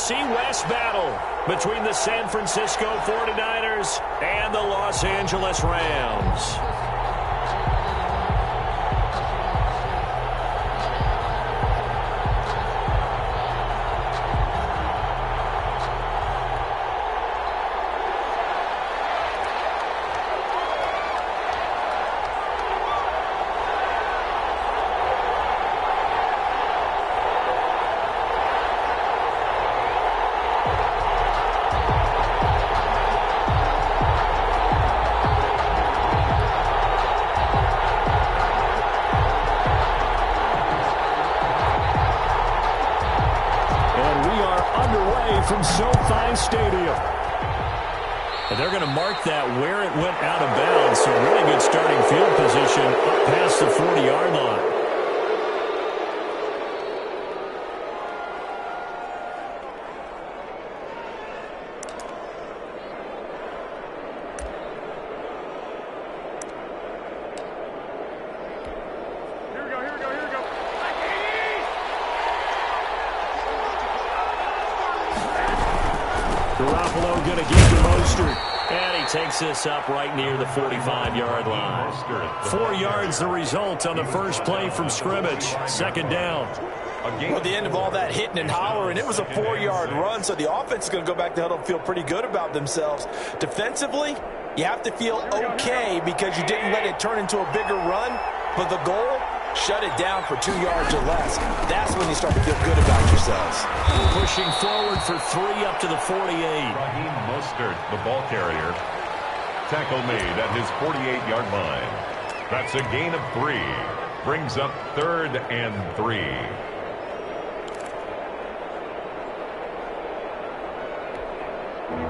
NFC West battle between the San Francisco 49ers and the Los Angeles Rams. From SoFi Stadium. And they're going to mark that where it went out of bounds. So really good starting field position up past the 40-yard line. Garoppolo going to give to Mostert. And he takes this up right near the 45-yard line. 4 yards the result on the first play from scrimmage. Second down. Well, the end of all that hitting and hollering, it was a 4-yard run, so the offense is going to go back to huddle and feel pretty good about themselves. Defensively, you have to feel okay because you didn't let it turn into a bigger run, but the goal, shut it down for 2 yards or less. That's when you start to feel good about yourselves. Pushing forward for 3 up to the 48. Raheem Mostert, the ball carrier. Tackle made at his 48-yard line. That's a gain of 3. Brings up 3rd and 3.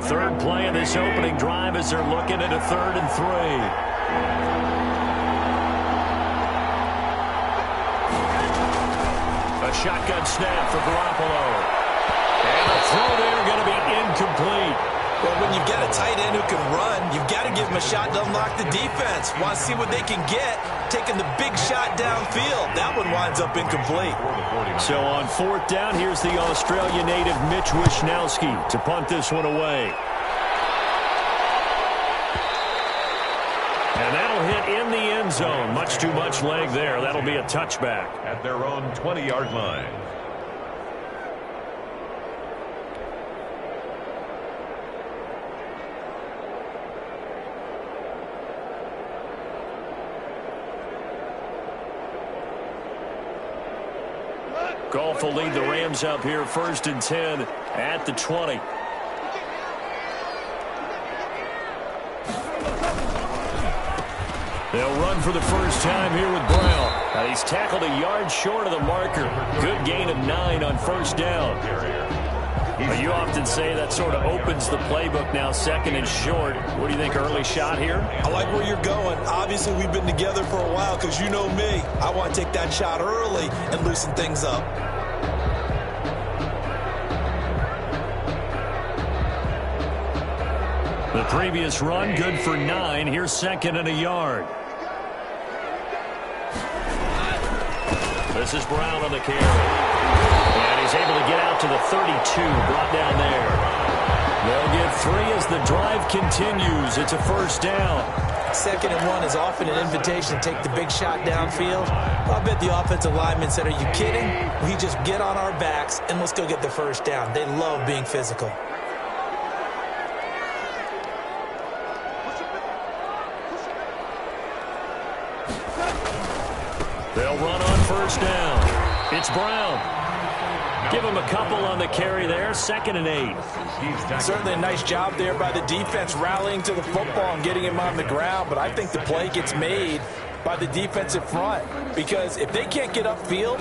Third play of this opening drive as they're looking at a 3rd and 3. A shotgun snap for Garoppolo. And the throw there going to be incomplete. Well, when you've got a tight end who can run, you've got to give him a shot to unlock the defense. Want to see what they can get, taking the big shot downfield. That one winds up incomplete. So on 4th down, here's the Australia native Mitch Wishnowsky to punt this one away. And that'll hit in the end zone. Much too much leg there. That'll be a touchback. At their own 20-yard line. Goff will lead the Rams up here 1st and 10 at the 20. They'll run for the first time here with Brown. He's tackled a yard short of the marker. Good gain of 9 on 1st down. You often say that sort of opens the playbook now, 2nd and short. What do you think, early shot here? I like where you're going. Obviously, we've been together for a while because you know me. I want to take that shot early and loosen things up. The previous run, good for 9. Here's 2nd and a yard. This is Brown on the carry. And he's able to get out to the 32, brought down there. They'll get 3 as the drive continues. It's a 1st down. 2nd and 1 is often an invitation to take the big shot downfield. I bet the offensive lineman said, are you kidding? We just get on our backs and let's go get the 1st down. They love being physical. They'll run on 1st down. It's Brown. Give him a couple on the carry there. 2nd and 8. Certainly a nice job there by the defense rallying to the football and getting him on the ground. But I think the play gets made by the defensive front. Because if they can't get upfield,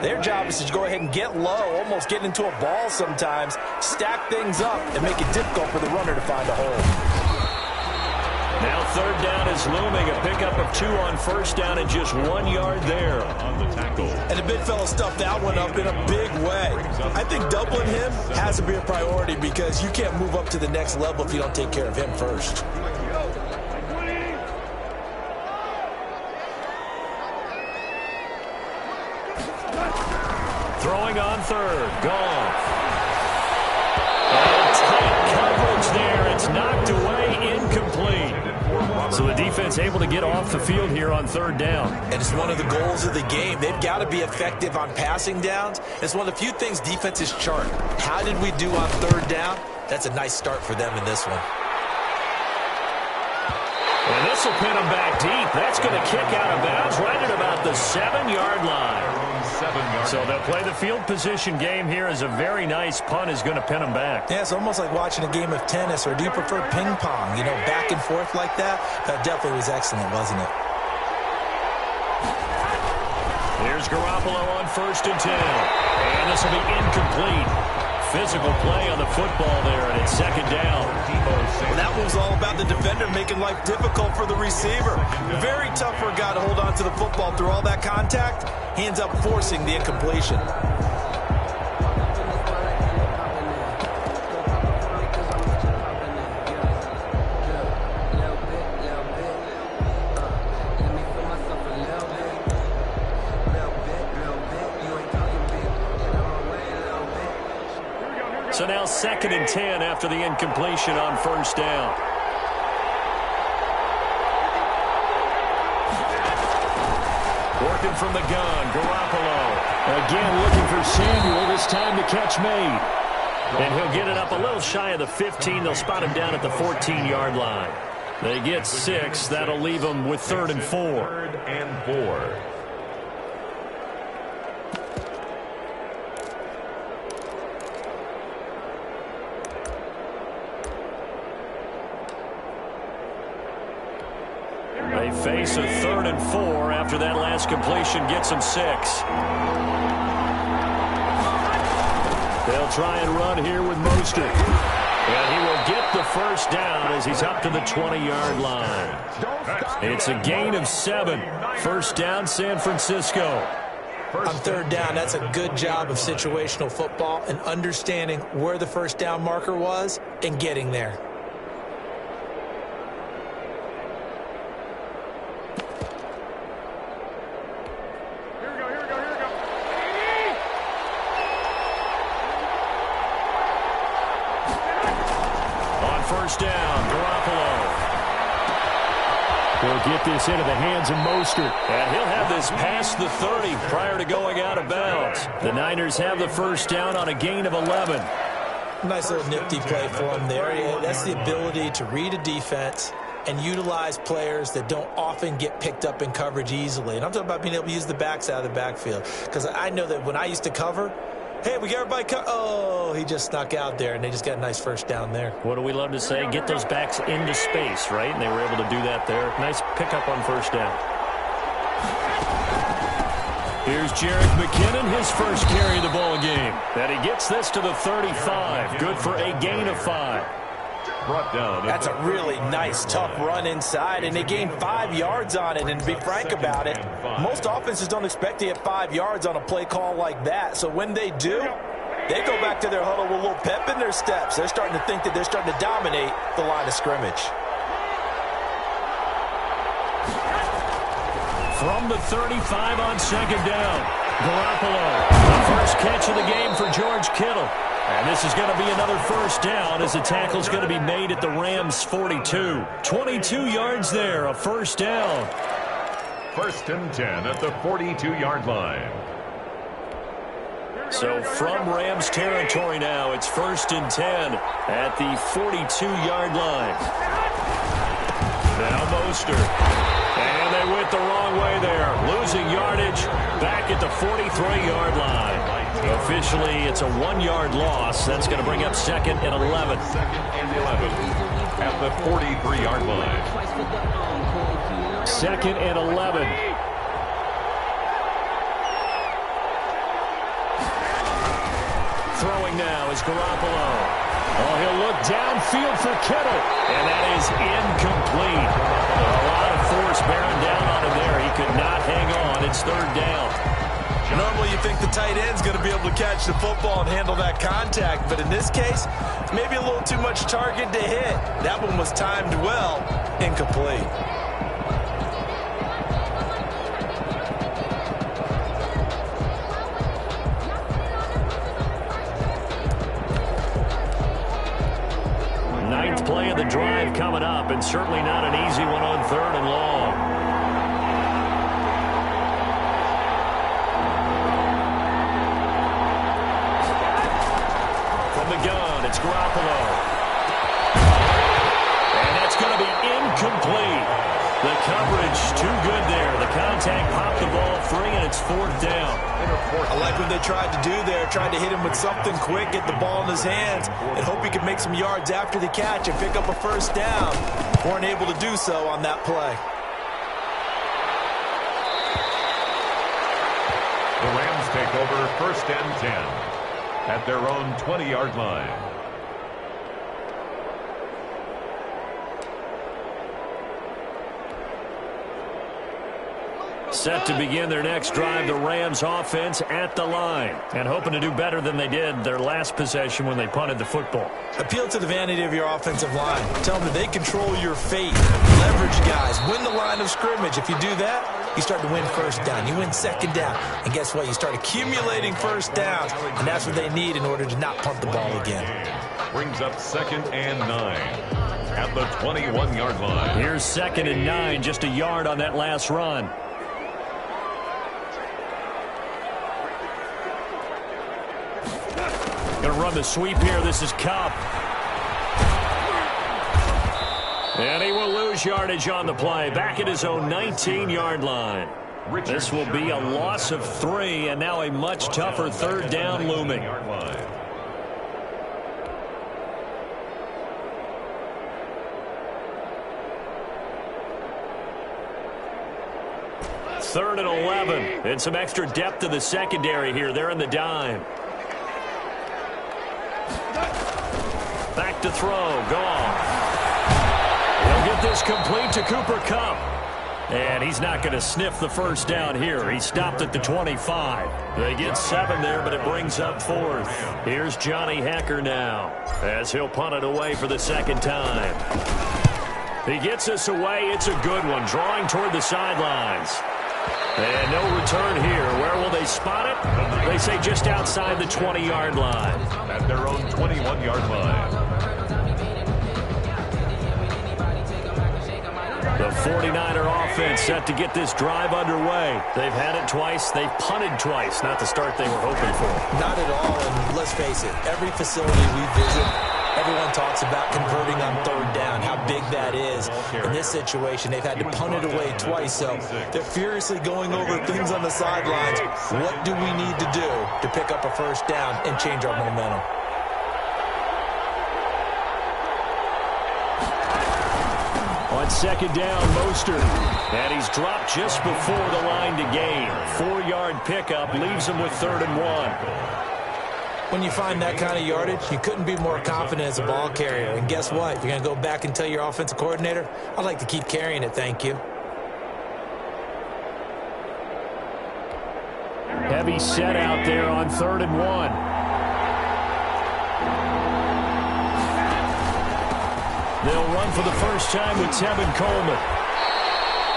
their job is to go ahead and get low, almost get into a ball sometimes, stack things up, and make it difficult for the runner to find a hole. Now 3rd down is looming. A pickup of 2 on 1st down and just 1 yard there. On the tackle. And the big fella stuffed that one up in a big way. I think doubling him has to be a priority because you can't move up to the next level if you don't take care of him first. Throwing on 3rd. Goff. So the defense able to get off the field here on third down. And it's one of the goals of the game. They've got to be effective on passing downs. It's one of the few things defenses chart. How did we do on third down? That's a nice start for them in this one. And this will pin him back deep. That's going to kick out of bounds right at about the 7-yard line. So they'll play the field position game here as a very nice punt is going to pin him back. Yeah, it's almost like watching a game of tennis, or do you prefer ping pong? You know, back and forth like that? That definitely was excellent, wasn't it? Here's Garoppolo on 1st and 10. And this will be incomplete. Physical play on the football there, and it's 2nd down. Well, that was all about the defender making life difficult for the receiver. Very tough for a guy to hold on to the football through all that contact. He ends up forcing the incompletion. So now 2nd and 10 after the incompletion on 1st down. Working from the gun, Garoppolo. Again looking for Samuel, this time the catch made. And he'll get it up a little shy of the 15. They'll spot him down at the 14-yard line. They get 6. That'll leave them with 3rd and 4. 3rd and 4. They face a 3rd and 4 after that last completion gets them 6. They'll try and run here with Mostert. And he will get the 1st down as he's up to the 20-yard line. It's a gain of 7. 1st down, San Francisco. On 3rd down, that's a good job of situational football and understanding where the 1st down marker was and getting there. Down, Garoppolo. He'll get this into the hands of Mostert. And he'll have this past the 30 prior to going out of bounds. The Niners have the 1st down on a gain of 11. Nice little nifty play for him there. That's the ability to read a defense and utilize players that don't often get picked up in coverage easily. And I'm talking about being able to use the backs out of the backfield. Because I know that when I used to cover, hey, we got everybody oh, he just snuck out there, and they just got a nice 1st down there. What do we love to say? Get those backs into space, right? And they were able to do that there. Nice pickup on 1st down. Here's Jerick McKinnon, his first carry of the ball game. And he gets this to the 35. Good for a gain of 5. Brought down. That's a really nice, tough run inside, and they gained 5 yards on it. And to be frank about it, most offenses don't expect to get 5 yards on a play call like that. So when they do, they go back to their huddle with a little pep in their steps. They're starting to think that they're starting to dominate the line of scrimmage. From the 35 on 2nd down, Garoppolo. The first catch of the game for George Kittle. And this is going to be another 1st down as the tackle's going to be made at the Rams' 42. 22 yards there, a 1st down. 1st and 10 at the 42-yard line. So from Rams territory now, it's 1st and 10 at the 42-yard line. Now Mostert. And they went the wrong way there. Losing yardage back at the 43-yard line. Officially, it's a 1-yard loss. That's going to bring up 2nd and 11. 2nd and 11 at the 43-yard line. 2nd and 11. Throwing now is Garoppolo. Oh, he'll look downfield for Kittle. And that is incomplete. A lot of force bearing down on him there. He could not hang on. It's 3rd down. Normally you think the tight end's going to be able to catch the football and handle that contact, but in this case, maybe a little too much target to hit. That one was timed well, incomplete. Fourth play of the drive coming up, and certainly not an easy one on 3rd and long. From the gun, it's Garoppolo. And that's going to be incomplete. The coverage too good there. The contact popped the ball free, and it's 4th down. I like what they tried to do there. Tried to hit him with something quick, get the ball in his hands, and hope he could make some yards after the catch and pick up a first down. Weren't able to do so on that play. The Rams take over 1st and 10 at their own 20-yard line. Set to begin their next drive, the Rams offense at the line, and hoping to do better than they did their last possession when they punted the football. Appeal to the vanity of your offensive line. Tell them that they control your fate. Leverage guys. Win the line of scrimmage. If you do that, you start to win first down. You win second down. And guess what? You start accumulating first downs, and that's what they need in order to not punt the ball again. Brings up 2nd and 9 at the 21-yard line. Here's 2nd and 9, just a yard on that last run. Going to run the sweep here. This is Kupp. And he will lose yardage on the play. Back at his own 19-yard line. This will be a loss of 3, and now a much tougher 3rd down looming. 3rd and 11. And some extra depth to the secondary here. They're in the dime. Back to throw. Gone. He'll get this complete to Cooper Kupp. And he's not going to sniff the first down here. He stopped at the 25. They get 7 there, but it brings up 4th. Here's Johnny Hekker now as he'll punt it away for the 2nd time. He gets us away. It's a good one. Drawing toward the sidelines. And no return here. Where will they spot it? They say just outside the 20-yard line. At their own 21-yard line. The 49er offense set to get this drive underway. They've had it twice. They've punted twice. Not the start they were hoping for. Not at all, and let's face it, every facility we visit, everyone talks about converting on 3rd down, how big that is. In this situation, they've had to punt it away twice, so they're furiously going over things on the sidelines. What do we need to do to pick up a first down and change our momentum? On 2nd down, Mostert. And he's dropped just before the line to gain. 4-yard pickup leaves him with 3rd and 1. When you find that kind of yardage, you couldn't be more confident as a ball carrier. And guess what? You're going to go back and tell your offensive coordinator, I'd like to keep carrying it, thank you. Heavy set out there on 3rd and 1. They'll run for the first time with Tevin Coleman.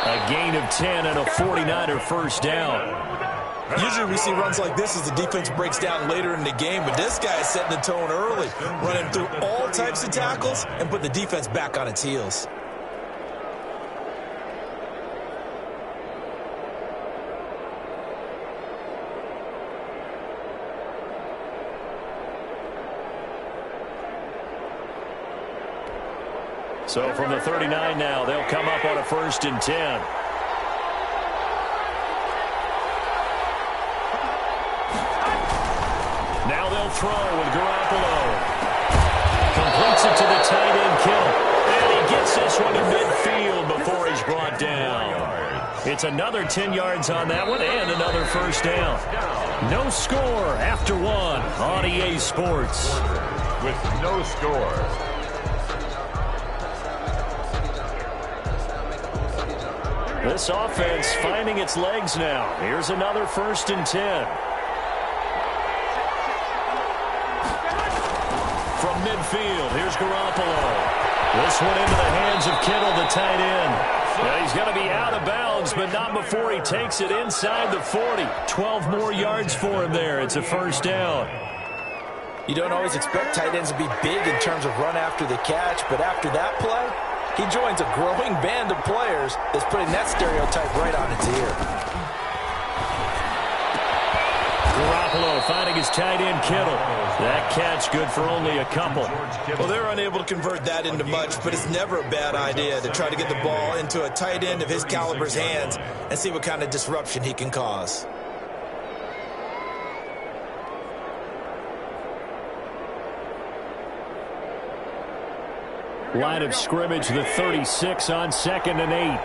A gain of 10 and a 49er first down. Usually we see runs like this as the defense breaks down later in the game, but this guy is setting the tone early, running through all types of tackles and put the defense back on its heels. So from the 39 now, they'll come up on a 1st and 10. Now they'll throw with Garoppolo. Completes it to the tight end, Kittle. And he gets this one to midfield before he's brought down. It's another 10 yards on that one and another first down. No score after 1 on EA Sports. With no score. This offense finding its legs now. Here's another 1st and 10. From midfield, here's Garoppolo. This one into the hands of Kittle, the tight end. Yeah, he's going to be out of bounds, but not before he takes it inside the 40. 12 more yards for him there. It's a first down. You don't always expect tight ends to be big in terms of run after the catch, but after that play, he joins a growing band of players that's putting that stereotype right on its ear. Garoppolo finding his tight end Kittle. That catch good for only a couple. Well, they're unable to convert that into much, but it's never a bad idea to try to get the ball into a tight end of his caliber's hands and see what kind of disruption he can cause. Line of scrimmage, the 36 on 2nd and 8.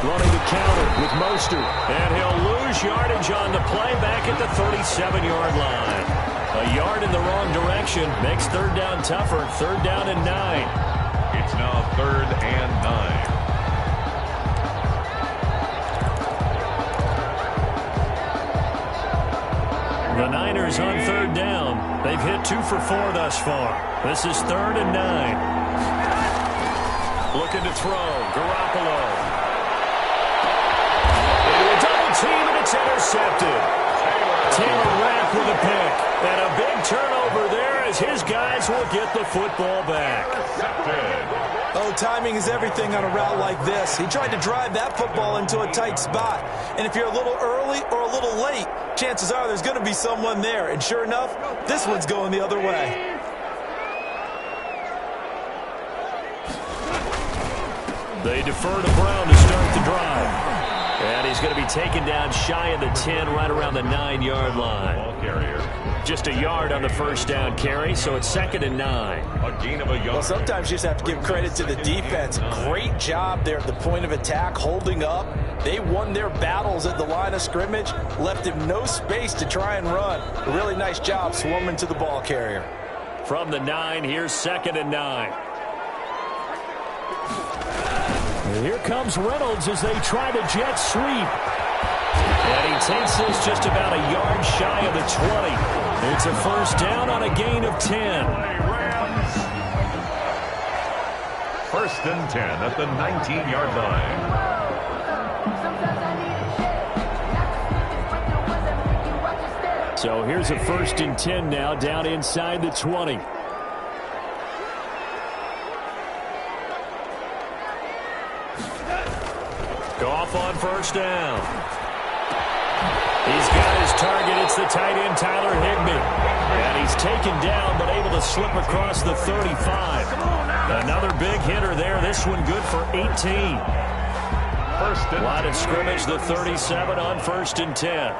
Running the counter with Mostert. And he'll lose yardage on the play back at the 37-yard line. A yard in the wrong direction makes third down tougher. 3rd down and 9. It's now 3rd and 9. The Niners on 3rd down. They've hit 2 for 4 thus far. This is 3rd and 9. Looking to throw. Garoppolo. Team, and it's intercepted. Taylor Rapp with a pick. And a big turnover there as his guys will get the football back. Oh, timing is everything on a route like this. He tried to drive that football into a tight spot. And if you're a little early or a little late, chances are there's going to be someone there. And sure enough, this one's going the other way. They defer to Brown to start the drive. And he's going to be taken down shy of the 10, right around the 9-yard line. Ball carrier. Just a yard on the first down carry, so it's 2nd and 9. A gain of a yard. Well, sometimes you just have to give credit to the defense. Great job there at the point of attack, holding up. They won their battles at the line of scrimmage, left him no space to try and run. A really nice job swarming to the ball carrier. From the 9, here's 2nd and 9. And here comes Reynolds as they try the jet sweep. And he takes this just about a yard shy of the 20. It's a first down on a gain of 10. 1st and 10 at the 19-yard line. So here's a 1st and 10 now down inside the 20. Goff on first down. He's got his target. It's the tight end, Tyler Higbee. And he's taken down, but able to slip across the 35. Another big hitter there. This one good for 18. Line of scrimmage, the 37 on 1st and 10.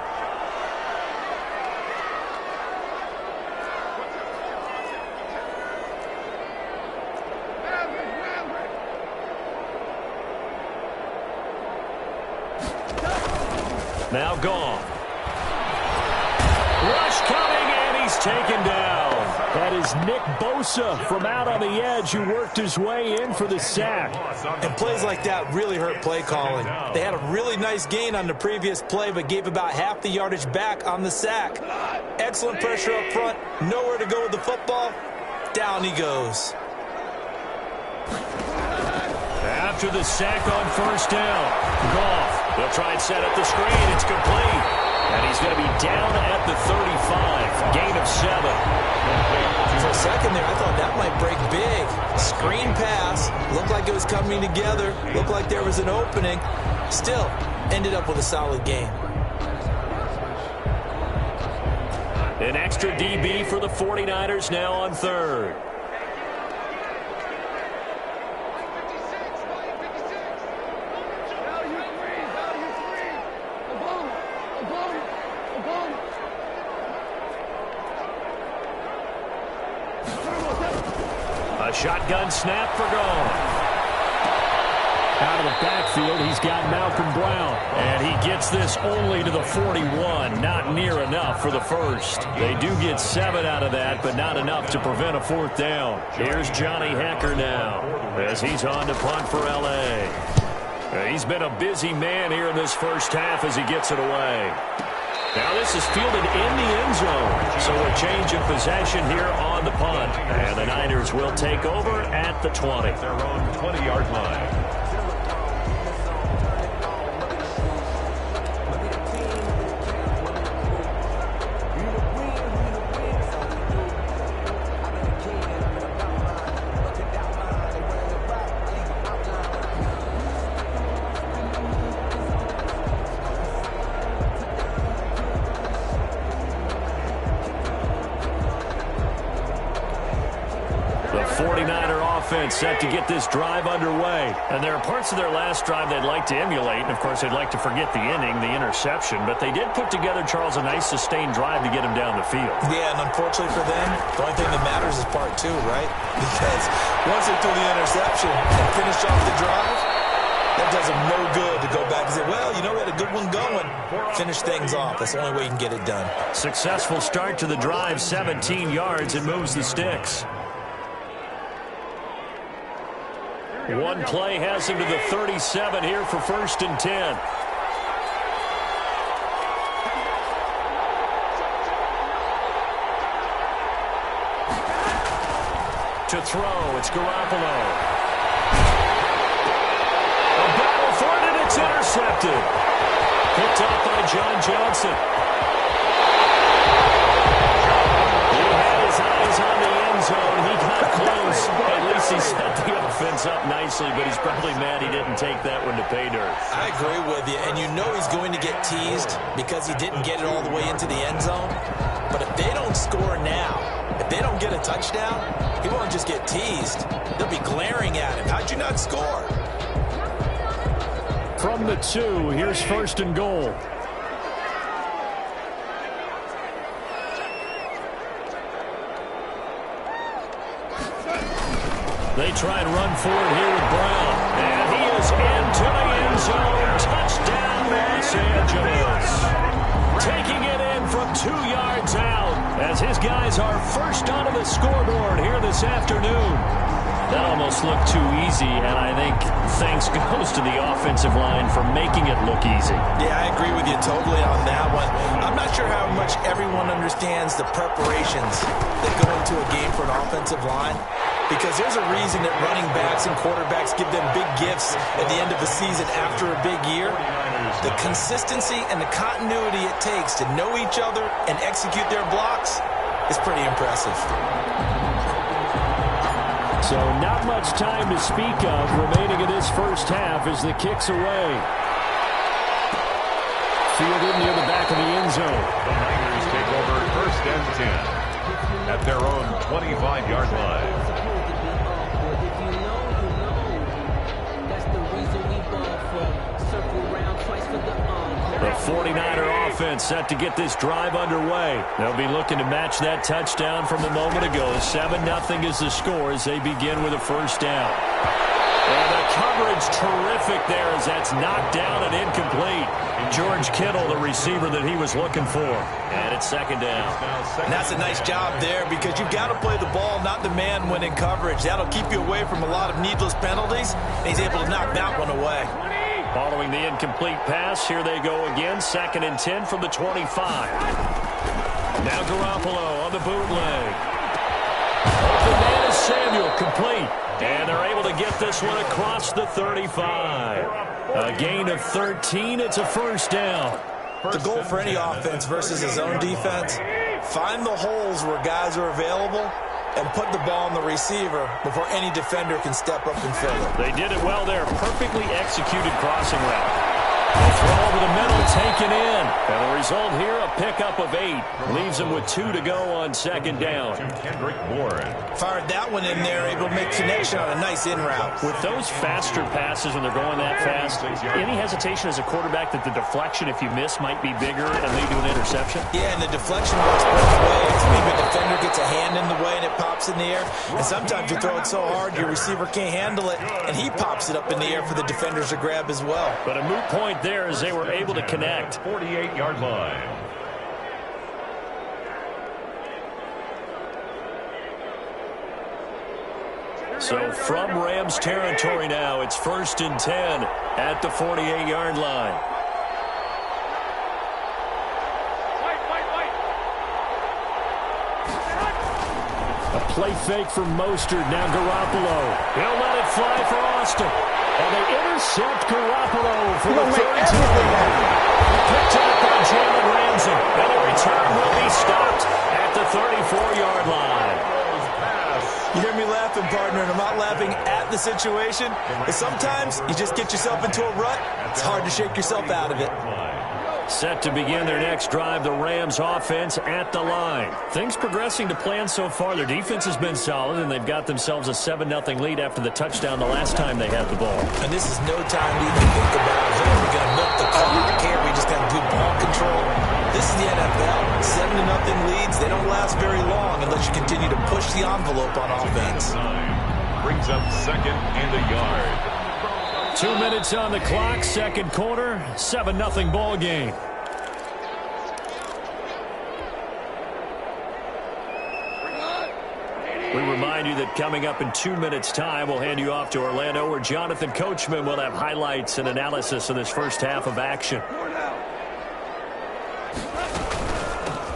Now Goff. Rush coming, and he's taken down. That is Nick Bosa from out on the edge who worked his way in for the sack. And plays like that really hurt play calling. They had a really nice gain on the previous play, but gave about half the yardage back on the sack. Excellent pressure up front. Nowhere to go with the football. Down he goes. After the sack on first down, Goff. They'll try and set up the screen. It's complete. And he's going to be down at the 35. Gain of 7. For a second there, I thought that might break big. Screen pass. Looked like it was coming together. Looked like there was an opening. Still, ended up with a solid gain. An extra DB for the 49ers now on 3rd. A shotgun snap for Goff. Out of the backfield, he's got Malcolm Brown. And he gets this only to the 41. Not near enough for the first. They do get 7 out of that, but not enough to prevent a 4th down. Here's Johnny Hekker now as he's on to punt for L.A. He's been a busy man here in this first half as he gets it away. Now this is fielded in the end zone. So a change of possession here on the punt. And the Niners will take over at the 20. Their own 20-yard line. 49er offense set to get this drive underway. And there are parts of their last drive they'd like to emulate. And, of course, they'd like to forget the inning, the interception. But they did put together, Charles, a nice sustained drive to get him down the field. Yeah, and unfortunately for them, the only thing that matters is part two, right? Because once they threw the interception and finished off the drive, that does them no good to go back and say, well, you know, we had a good one going. Finish things off. That's the only way you can get it done. Successful start to the drive, 17 yards, and moves the sticks. One play has him to the 37 here for 1st and 10. To throw, it's Garoppolo. A battle for it, and it's intercepted. Picked up by John Johnson. He had his eyes on the end zone. He got close. At least he set the offense up nicely, but he's probably mad he didn't take that one to pay dirt. I agree with you, and you know he's going to get teased because he didn't get it all the way into the end zone. But if they don't score now, if they don't get a touchdown, he won't just get teased. They'll be glaring at him. How'd you not score? From the 2, here's 1st and goal. They try and run forward here with Brown. And he is into the end zone. Touchdown, Los Angeles. Taking it in from 2 yards out as his guys are first onto the scoreboard here this afternoon. That almost looked too easy, and I think thanks goes to the offensive line for making it look easy. Yeah, I agree with you totally on that one. I'm not sure how much everyone understands the preparations that go into a game for an offensive line, because there's a reason that running backs and quarterbacks give them big gifts at the end of the season after a big year. The consistency and the continuity it takes to know each other and execute their blocks is pretty impressive. So not much time to speak of remaining in this first half as the kick's away. Fielded near the back of the end zone. The Niners take over 1st and 10 at their own 25-yard line. The 49er offense set to get this drive underway. They'll be looking to match that touchdown from a moment ago. 7-0 is the score as they begin with a 1st down. And the coverage terrific there as that's knocked down and incomplete. George Kittle, the receiver that he was looking for. And it's 2nd down. And that's a nice job there because you've got to play the ball, not the man when in coverage. That'll keep you away from a lot of needless penalties. And he's able to knock that one away. Following the incomplete pass, here they go again. 2nd and 10 from the 25. Now Garoppolo on the bootleg. Open man is Samuel, complete. And they're able to get this one across the 35. A gain of 13. It's a 1st down. The goal for any offense versus his own defense, find the holes where guys are available and put the ball on the receiver before any defender can step up and fill it. They did it well there. Perfectly executed crossing route. The throw over the middle, taken in. And the result here, a pickup of 8. Leaves them with 2 to go on 2nd down. Kendrick Bourne. Fired that one in there, able to make connection on a nice in route. With those faster passes when they're going that fast, any hesitation as a quarterback that the deflection, if you miss, might be bigger and lead to an interception? Yeah, and the deflection works both ways. Maybe a defender gets a hand in the way and it pops in the air. And sometimes you throw it so hard your receiver can't handle it, and he pops it up in the air for the defenders to grab as well. But a moot point there as they were able to connect. 48-yard line. So from Rams territory now, it's 1st and 10 at the 48-yard line. A play fake from Mostert. Now Garoppolo. He'll let it fly for Austin. And they intercept Garoppolo for the 3rd time. Picked up by Jalen Ramsey. And the return will be stopped at the 34-yard line. You hear me laughing, partner, and I'm not laughing at the situation. But sometimes you just get yourself into a rut. It's hard to shake yourself out of it. Set to begin their next drive, the Rams offense at the line. Things progressing to plan so far. Their defense has been solid, and they've got themselves a 7-0 lead after the touchdown the last time they had the ball. And this is no time to even think about, hey, we're going to milk the clock here. We just got good ball control. This is the NFL. 7-0 leads. They don't last very long unless you continue to push the envelope on offense. Brings up 2nd and a yard. 2 minutes on the clock, second quarter, 7-0 ball game. We remind you that coming up in 2 minutes' time, we'll hand you off to Orlando, where Jonathan Coachman will have highlights and analysis of this first half of action.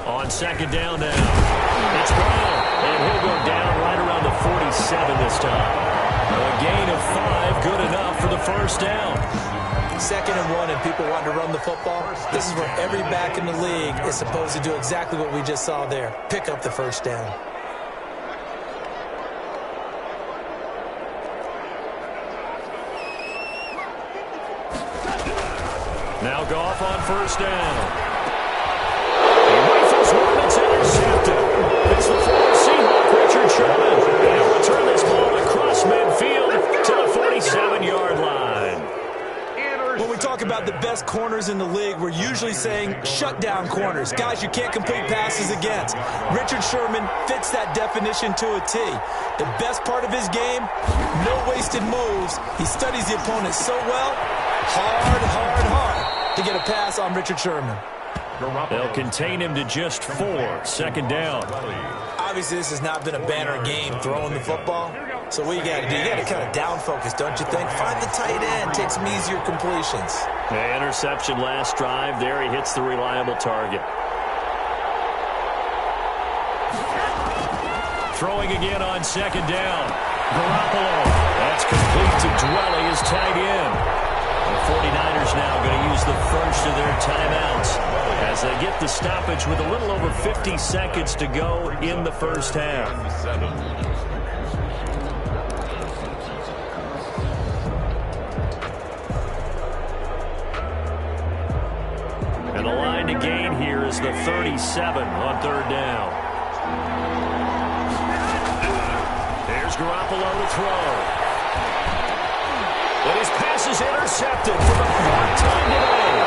On second down now, it's Brown, and he'll go down right around the 47 this time. A gain of 5, good enough for the first down. 2nd and 1, and people want to run the football. This is where every back in the league is supposed to do exactly what we just saw there. Pick up the first down. Now Goff on first down. He rifles one that's intercepted. It's the former Seahawk, Richard Sherman. And he'll return this ball across midfield to the 47-yard line. When we talk about the best corners in the league, we're usually saying shutdown corners, guys you can't complete passes against. Richard Sherman fits that definition to a T. The best part of his game, no wasted moves. He studies the opponent so well, hard to get a pass on Richard Sherman. They'll contain him to just 4, second down. Obviously, this has not been a banner game throwing the football. So what you got to do, you got to kind of down focus, don't you think? Find the tight end, take some easier completions. The interception last drive. There he hits the reliable target. Throwing again on second down. Garoppolo. That's complete to Dwelly, his tight end. The 49ers now going to use the first of their timeouts as they get the stoppage with a little over 50 seconds to go in the first half. And the line to gain here is the 37 on third down. There's Garoppolo to throw. But his pass is intercepted for the 4th time today.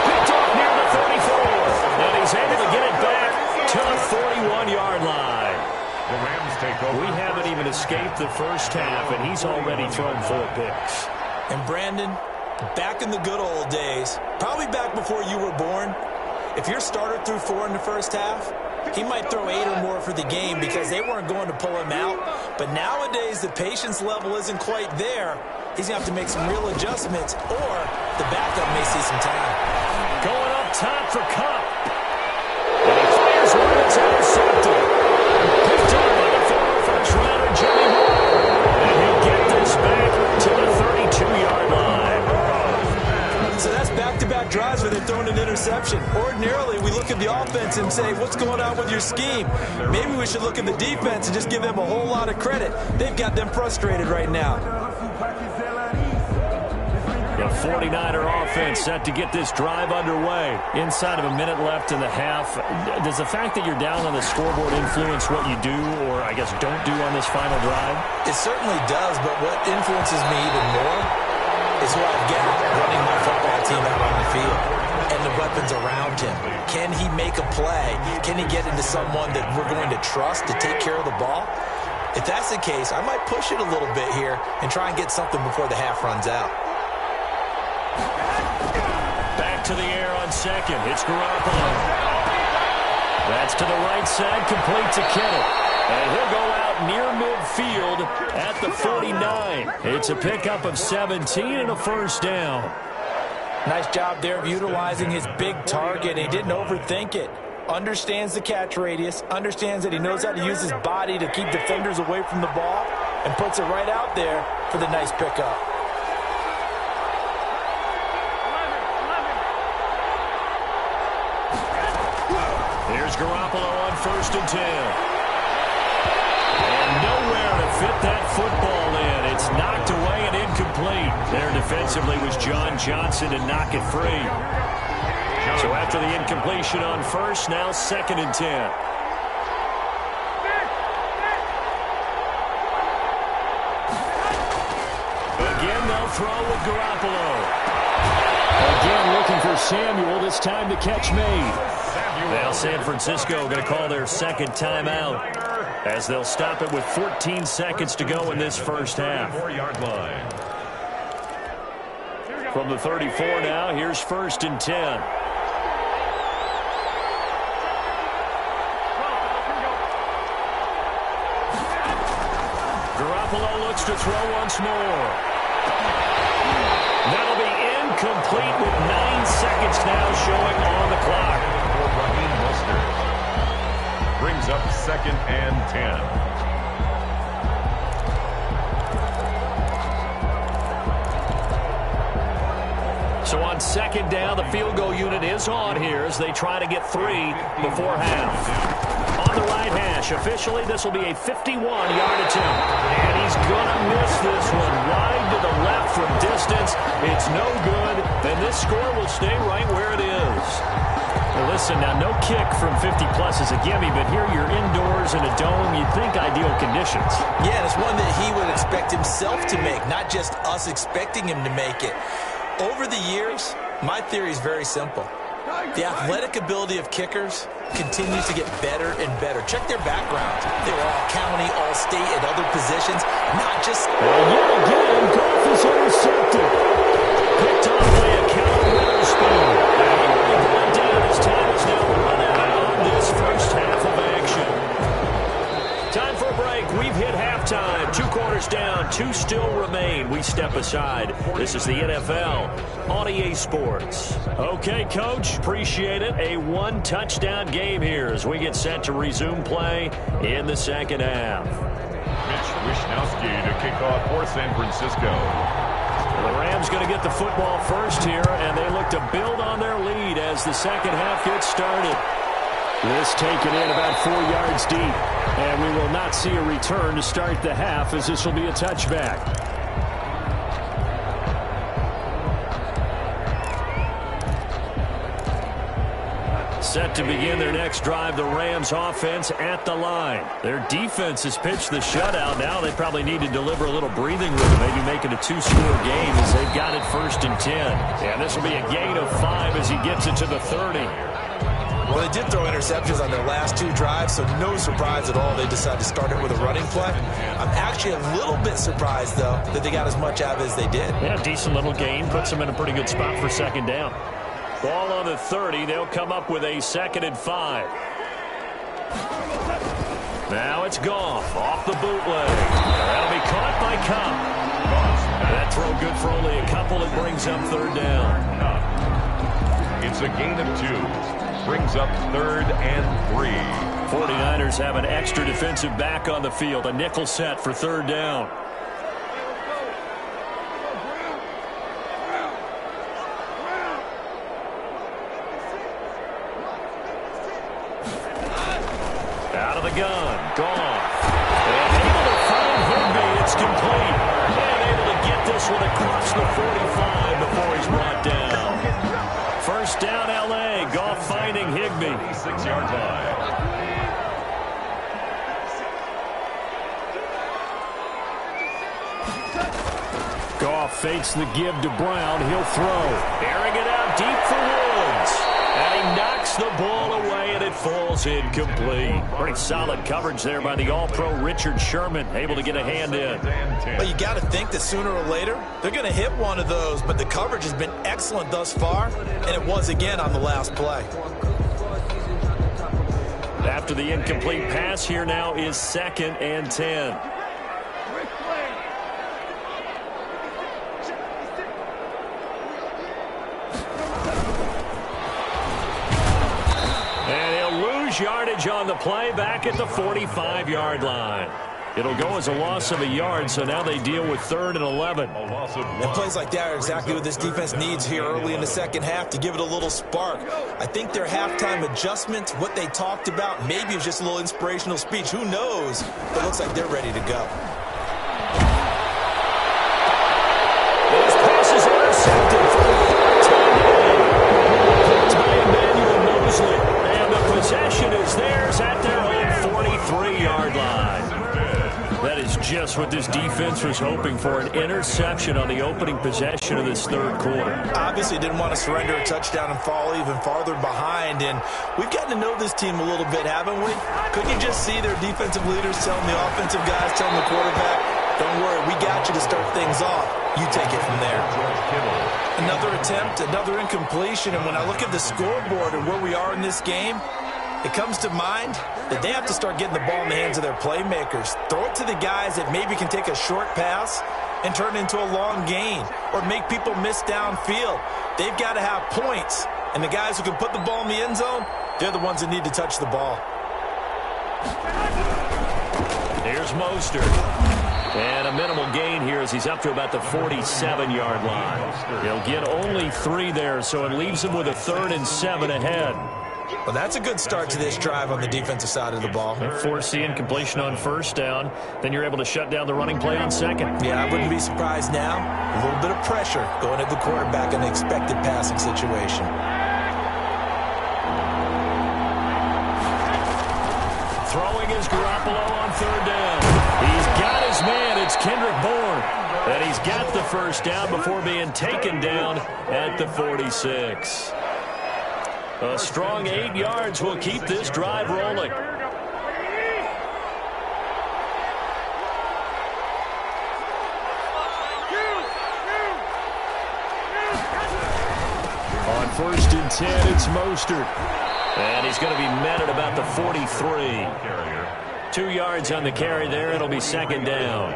Picked off near the 34. And he's able to get it back to the 41-yard line. The Rams take over. We haven't even escaped the first half, and he's already thrown 4 picks. And Brandon, back in the good old days, probably back before you were born, if your starter threw 4 in the first half, he might throw 8 or more for the game because they weren't going to pull him out. But nowadays, the patience level isn't quite there. He's going to have to make some real adjustments, or the backup may see some time. Going up top for Cup. And he fires one that's intercepted. Picked up by the former first-rounder, Jimmy Moore. And he'll get this back to the 32-yard line. So that's back-to-back drives where they're throwing an interception. Ordinarily, we look at the offense and say, what's going on with your scheme? Maybe we should look at the defense and just give them a whole lot of credit. They've got them frustrated right now. The 49er offense set to get this drive underway. Inside of a minute left in the half. Does the fact that you're down on the scoreboard influence what you do, or I guess don't do on this final drive? It certainly does, but what influences me even more is who I've got running my football team out on the field and the weapons around him. Can he make a play? Can he get into someone that we're going to trust to take care of the ball? If that's the case, I might push it a little bit here and try and get something before the half runs out. Back to the air on second. It's Garoppolo. That's to the right side, complete to Kittle. And he'll go out near midfield at the 49. It's a pickup of 17 and a first down. Nice job there of utilizing his big target. He didn't overthink it. Understands the catch radius, understands that he knows how to use his body to keep defenders away from the ball, and puts it right out there for the nice pickup. Here's Garoppolo on 1st and 10. And nowhere to fit that football in. It's knocked away and incomplete. There defensively was John Johnson to knock it free. So after the incompletion on first, now 2nd and 10. Again, they'll throw with Garoppolo. Again, looking for Samuel. This time the catch made. Now San Francisco going to call their 2nd timeout as they'll stop it with 14 seconds to go in this first half. 4-yard line. From the 34 now, here's 1st and 10. Garoppolo looks to throw once more. That'll be incomplete with 9 seconds now showing on the clock. Brings up 2nd and 10. So on 2nd down, the field goal unit is on here as they try to get 3 before half. On the right hash, officially this will be a 51-yard attempt. And he's going to miss this one wide to the left from distance. It's no good. Then this score will stay right where it is. Well, listen, now no kick from 50-plus is a gimme, but here you're indoors in a dome. You'd think ideal conditions. Yeah, and it's one that he would expect himself to make, not just us expecting him to make it. Over the years, my theory is very simple. The athletic ability of kickers continues to get better and better. Check their backgrounds. They were all county, all state, at other positions, not just... Well, yet again, Goff is intercepted. Picked off by a Cal Witherspoon. And he will be brought down. His time is now run out on this first half of action. Time for a break. We've hit halftime. 2 quarters down. 2 still remain. We step aside. This is the NFL on EA Sports. Okay, Coach. Appreciate it. A 1-touchdown game here as we get set to resume play in the 2nd half. Mitch Wishnowsky to kick off for San Francisco. The Rams going to get the football first here, and they look to build on their lead as the 2nd half gets started. This taken in about 4 yards deep, and we will not see a return to start the half as this will be a touchback. Set to begin their next drive, the Rams offense at the line. Their defense has pitched the shutout. Now they probably need to deliver a little breathing room, maybe make it a 2-score game as they've got it 1st and 10. And this will be a gain of 5 as he gets it to the 30. Well, they did throw interceptions on their last 2 drives, so no surprise at all they decided to start it with a running play. I'm actually a little bit surprised, though, that they got as much out of it as they did. Yeah, decent little gain. Puts them in a pretty good spot for 2nd down. Ball on the 30. They'll come up with a 2nd and 5. Now it's Goff off the bootleg. That'll be caught by Cup. That throw good for only a couple. It brings up 3rd down. It's a gain of 2. Brings up 3rd and 3. 49ers have an extra defensive back on the field. A nickel set for 3rd down. Out of the gun. Goff. And able to find Higbee. It's complete. And able to get this one across the 45 before he's brought down. 1st down, L.A. Goff finding Higbee. 6-yard line. Goff fakes the give to Brown. He'll throw. Airing it out deep for Woods. And he knocks the ball away, and it falls incomplete. Pretty solid coverage there by the All-Pro Richard Sherman, able to get a hand in. Well, you got to think that sooner or later, they're going to hit one of those, but the coverage has been excellent thus far, and it was again on the last play. After the incomplete pass, here now is 2nd and 10. Yardage on the play back at the 45-yard line. It'll go as a loss of a yard, so now they deal with 3rd and 11. And plays like that are exactly what this defense needs here early in the 2nd half to give it a little spark. I think their halftime adjustment, what they talked about, maybe it was just a little inspirational speech. Who knows? But it looks like they're ready to go. Those passes intercepted for 14. Time Just what this defense was hoping for, an interception on the opening possession of this third quarter. Obviously didn't want to surrender a touchdown and fall even farther behind, and we've gotten to know this team a little bit, haven't we? Couldn't you just see their defensive leaders telling the offensive guys, telling the quarterback, don't worry, we got you to start things off. You take it from there. Another attempt, another incompletion, and when I look at the scoreboard and where we are in this game, it comes to mind that they have to start getting the ball in the hands of their playmakers. Throw it to the guys that maybe can take a short pass and turn it into a long gain or make people miss downfield. They've got to have points, and the guys who can put the ball in the end zone, they're the ones that need to touch the ball. Here's Mostert. And a minimal gain here as he's up to about the 47-yard line. He'll get only 3 there, so it leaves him with a 3rd and 7 ahead. Well, that's a good start to this drive on the defensive side of the ball. Force the incompletion on first down. Then you're able to shut down the running play on second. Yeah, I wouldn't be surprised now. A little bit of pressure going at the quarterback in the expected passing situation. Throwing is Garoppolo on 3rd down. He's got his man. It's Kendrick Bourne. And he's got the first down before being taken down at the 46. A strong 8 yards will keep this drive rolling. On 1st and 10, it's Mostert. And he's going to be met at about the 43. 2 yards on the carry there. It'll be 2nd down.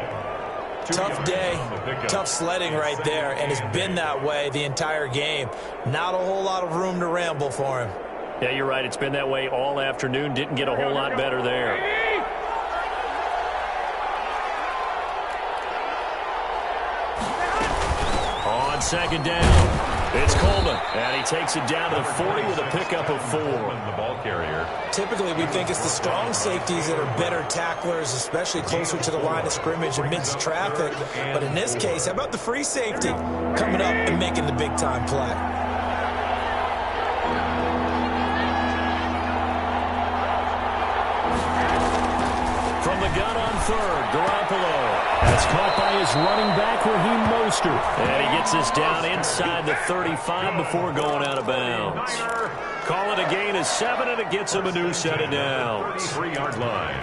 Tough day, tough sledding right there, and it's been that way the entire game. Not a whole lot of room to ramble for him. Yeah, you're right. It's been that way all afternoon. Didn't get a whole lot better there. On 2nd down. It's Coleman, and he takes it down to the 40 with a pickup of 4. The ball carrier. Typically, we think it's the strong safeties that are better tacklers, especially closer to the line of scrimmage amidst traffic. But in this case, how about the free safety coming up and making the big-time play? From the gun on 3rd, Garoppolo. That's caught by his running back, Raheem Mostert. And he gets this down inside the 35 before going out of bounds. Call it a gain of 7, and it gets him a new set of downs. 3-yard line.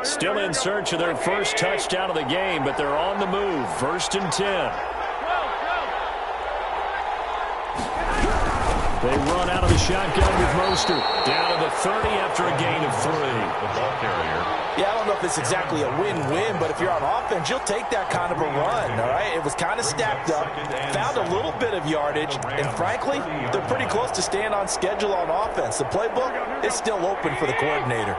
Still in search of their first touchdown of the game, but they're on the move. 1st and 10. They run out of the shotgun with Mostert. Down to the 30 after a gain of 3. The ball carrier. Yeah, I don't know if it's exactly a win-win, but if you're on offense, you'll take that kind of a run, all right? It was kind of stacked up, found a little bit of yardage, and frankly, they're pretty close to staying on schedule on offense. The playbook is still open for the coordinator.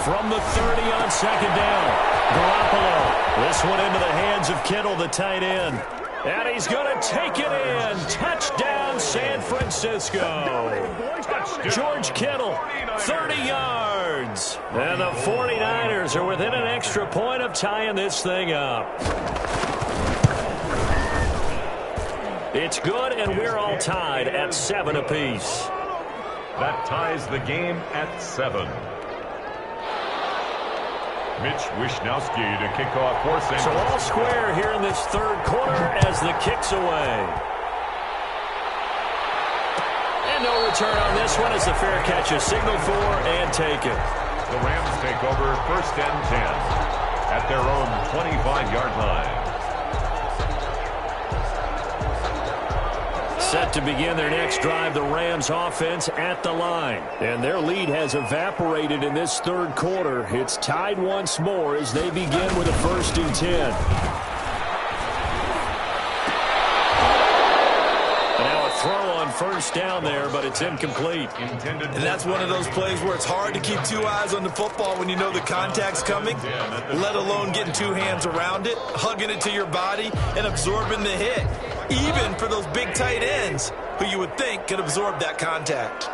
From the 30 on 2nd down, Garoppolo. This one into the hands of Kittle, the tight end. And he's going to take it in. Touchdown, San Francisco. George Kittle, 30 yards. And the 49ers are within an extra point of tying this thing up. It's good, and we're all tied at 7 apiece. That ties the game at 7. Mitch Wishnowski to kick off for St. So all square here in this 3rd quarter as the kick's away. And no return on this one as the fair catch is signaled for and taken. The Rams take over 1st and 10 at their own 25-yard line. Set to begin their next drive, the Rams offense at the line. And their lead has evaporated in this 3rd quarter. It's tied once more as they begin with a 1st and 10. Now a throw on 1st down there, but it's incomplete. And that's one of those plays where it's hard to keep 2 eyes on the football when you know the contact's coming, let alone getting 2 hands around it, hugging it to your body, and absorbing the hit. Even for those big tight ends who you would think could absorb that contact.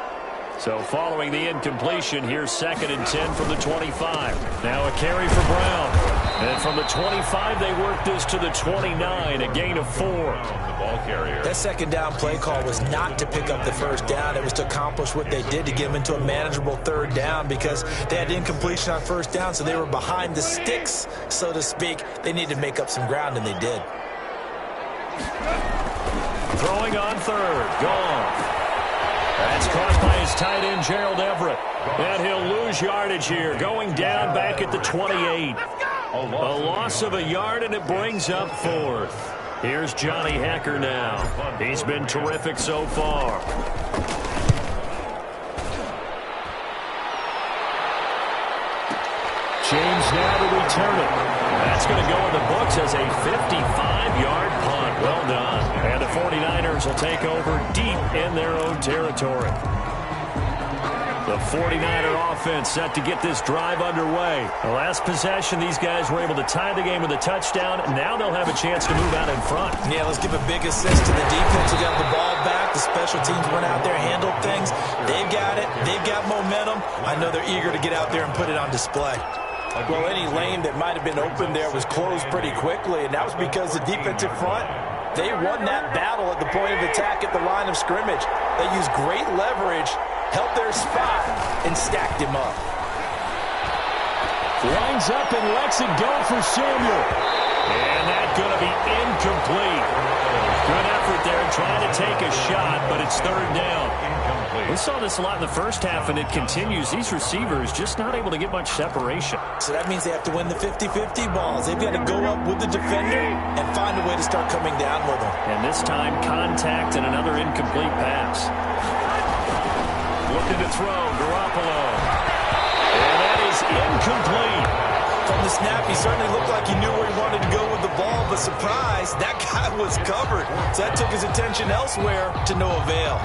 So following the incompletion, here's 2nd and 10 from the 25. Now a carry for Brown. And from the 25, they worked this to the 29, a gain of 4. The ball carrier. That second down play call was not to pick up the first down. It was to accomplish what they did, to get them into a manageable third down, because they had incompletion on first down, so they were behind the sticks, so to speak. They needed to make up some ground, and they did. Throwing on third. Gone. That's caught by his tight end, Gerald Everett. And he'll lose yardage here, going down back at the 28. A loss of a yard, and it brings up 4th. Here's Johnny Hecker now. He's been terrific so far. James now to return it. That's going to go in the books as a 55-yard punt. Well done. And the 49ers will take over deep in their own territory. The 49er offense set to get this drive underway. The last possession, these guys were able to tie the game with a touchdown. Now they'll have a chance to move out in front. Yeah, let's give a big assist to the defense who got the ball back. The special teams went out there, handled things. They've got it. They've got momentum. I know they're eager to get out there and put it on display. Well, any lane that might have been open there was closed pretty quickly, and that was because the defensive front, they won that battle at the point of attack at the line of scrimmage. They used great leverage, held their spot, and stacked him up. Lines up and lets it go for Samuel. And that's going to be incomplete. Good effort there trying to take a shot, but it's third down. We saw this a lot in the first half, and it continues. These receivers just not able to get much separation. So that means they have to win the 50-50 balls. They've got to go up with the defender and find a way to start coming down with them. And this time, contact and another incomplete pass. Looking to throw, Garoppolo. And that is incomplete. From the snap, he certainly looked like he knew where he wanted to go with the ball, but surprise, that guy was covered. So that took his attention elsewhere to no avail.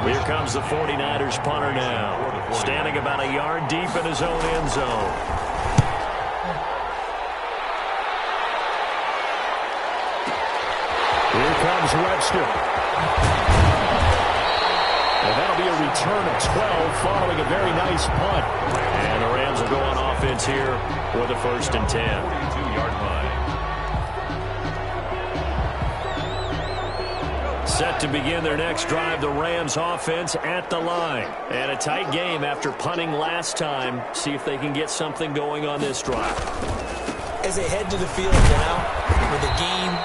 Here comes the 49ers punter now, standing about a yard deep in his own end zone. Here comes Webster. And that'll be a return of 12 following a very nice punt. And the Rams will go on offense here with a 1st and 10. 42-yard line. Set to begin their next drive, the Rams offense at the line. And a tight game after punting last time. See if they can get something going on this drive. As they head to the field now, with the game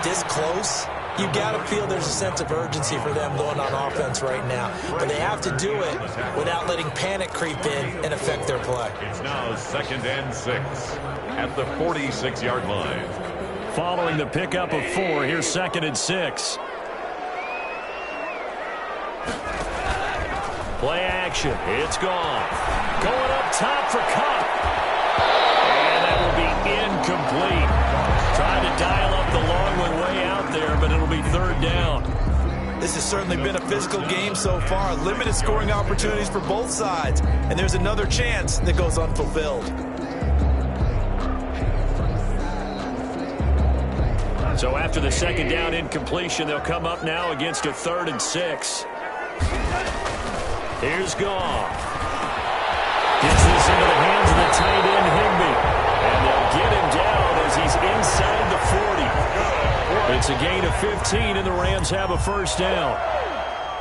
this close, you've got to feel there's a sense of urgency for them going on offense right now. But they have to do it without letting panic creep in and affect their play. It's now 2nd and 6 at the 46-yard line. Following the pickup of 4, here's 2nd and 6. Play action. It's gone. Going up top for Cup. And that will be incomplete. Trying to dial up the long one way out there, but it'll be third down. This has certainly been a physical game so far. Limited scoring opportunities for both sides. And there's another chance that goes unfulfilled. So after the 2nd down incompletion, they'll come up now against a 3rd and 6. Here's Goff. Gets this into the hands of the tight end, Higbee. And they'll get him down as he's inside the 40. It's a gain of 15, and the Rams have a 1st down.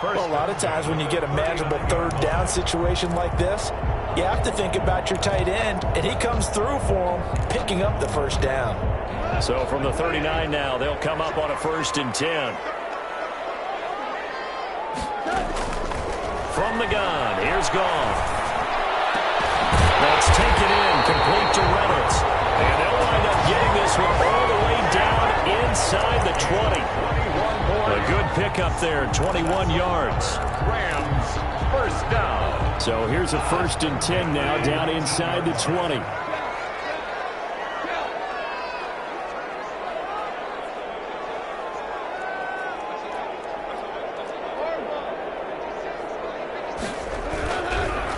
Well, a lot of times when you get a manageable third down situation like this, you have to think about your tight end, and he comes through for him, picking up the 1st down. So from the 39 now, they'll come up on a 1st and 10. From the gun, here's Goff. That's taken in, complete to Reynolds. And they'll wind up getting this one all the way down inside the 20. A good pickup there, 21 yards. Rams, 1st down. So here's a 1st and 10 now, down inside the 20.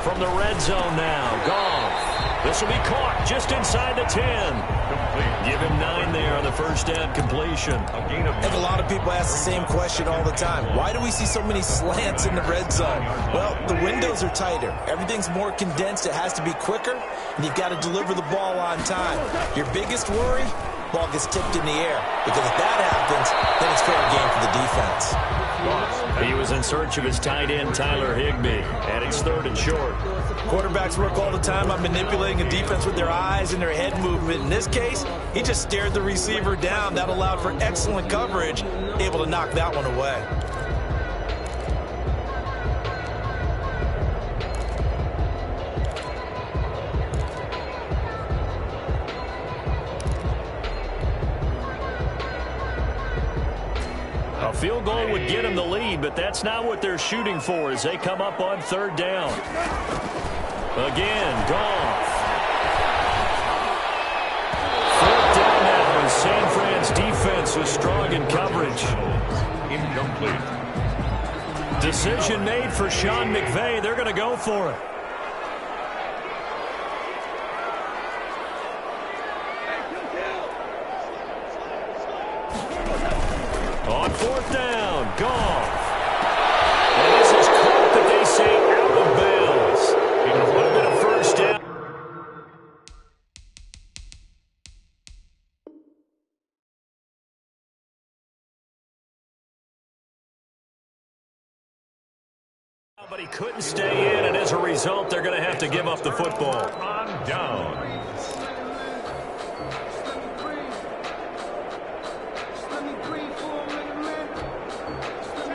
From the red zone now, Goff. This will be caught just inside the 10. Give him 9 there on the 1st first down completion. I think a lot of people ask the same question all the time. Why do we see so many slants in the red zone? Well, the windows are tighter. Everything's more condensed. It has to be quicker, and you've got to deliver the ball on time. Your biggest worry? Ball gets tipped in the air, because if that happens, then it's fair game for the defense. He was in search of his tight end, Tyler Higbee, and it's 3rd and short. Quarterbacks work all the time on manipulating a defense with their eyes and their head movement. In this case, he just stared the receiver down. That allowed for excellent coverage, able to knock that one away. A field goal would get him the lead, but that's not what they're shooting for as they come up on 3rd down. Again, Goff. 4th down now as San Fran's defense was strong in coverage. Incomplete. Decision made for Sean McVay. They're going to go for it. On 4th down, Goff. And this is caught that they say out of bounds. It would have been a first down. But he couldn't stay in, and as a result, they're going to have to give up the football. On down.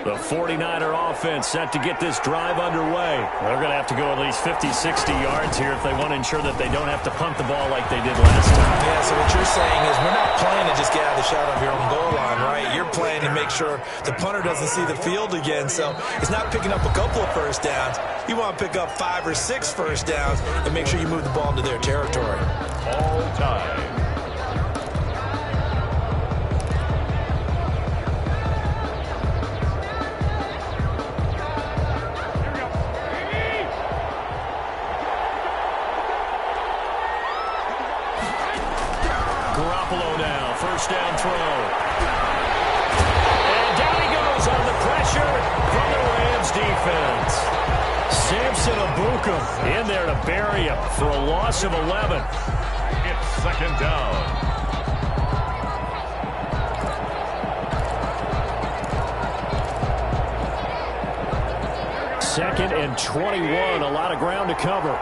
The 49er offense set to get this drive underway. They're going to have to go at least 50, 60 yards here if they want to ensure that they don't have to punt the ball like they did last time. Yeah, so what you're saying is we're not playing to just get out of the shot of your own goal line, right? You're playing to make sure the punter doesn't see the field again. So it's not picking up a couple of first downs. You want to pick up 5 or 6 first downs and make sure you move the ball into their territory. All time. First down throw. And down he goes on the pressure from the Rams defense. Samson Abuka in there to bury him for a loss of 11. It's 2nd down. Second and 21, a lot of ground to cover.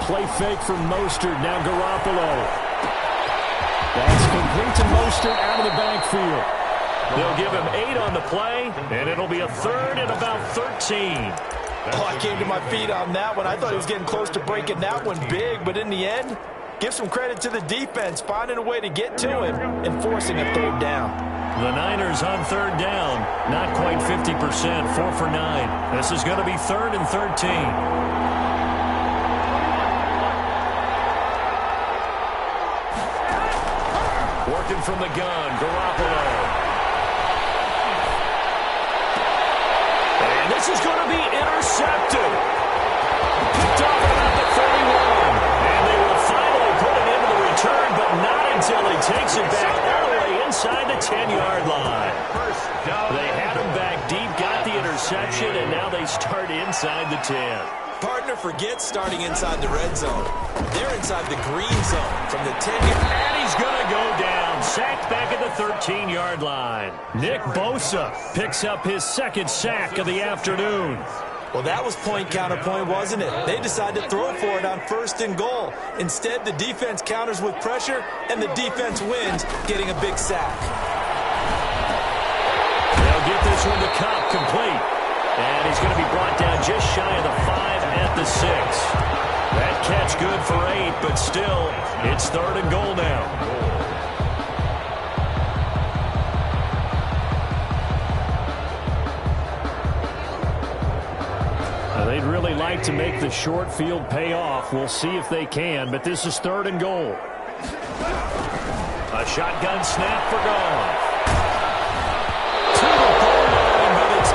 Play fake from Mostert, now Garoppolo. That's complete to Mostert out of the backfield. They'll give him 8 on the play, and it'll be a 3rd and about 13. Oh, I came to my feet on that one. I thought he was getting close to breaking that one big, but in the end, give some credit to the defense, finding a way to get to him and forcing a 3rd down. The Niners on 3rd down, not quite 50%, 4 for 9. This is going to be 3rd and 13. Working from the gun, Garoppolo. And this is going to be intercepted. Picked off at about the 31. And they will finally put it into the return, but not until he takes it back all the way inside the 10-yard line. They had him back deep, got the interception, and now they start inside the 10. Partner forgets starting inside the red zone. They're inside the green zone from the 10-yard. And he's going to go down. Sacked back at the 13-yard line. Nick Bosa picks up his 2nd sack of the afternoon. Well, that was point counterpoint, wasn't it? They decided to throw for it on 1st and goal. Instead, the defense counters with pressure, and the defense wins, getting a big sack. They'll get this one to Cobb, complete. And he's going to be brought down just shy of the 5 at the 6. That catch good for 8, but still, it's 3rd and goal now. They'd really like to make the short field pay off. We'll see if they can, but this is 3rd and goal. A shotgun snap for Goff. To the goal line, but it's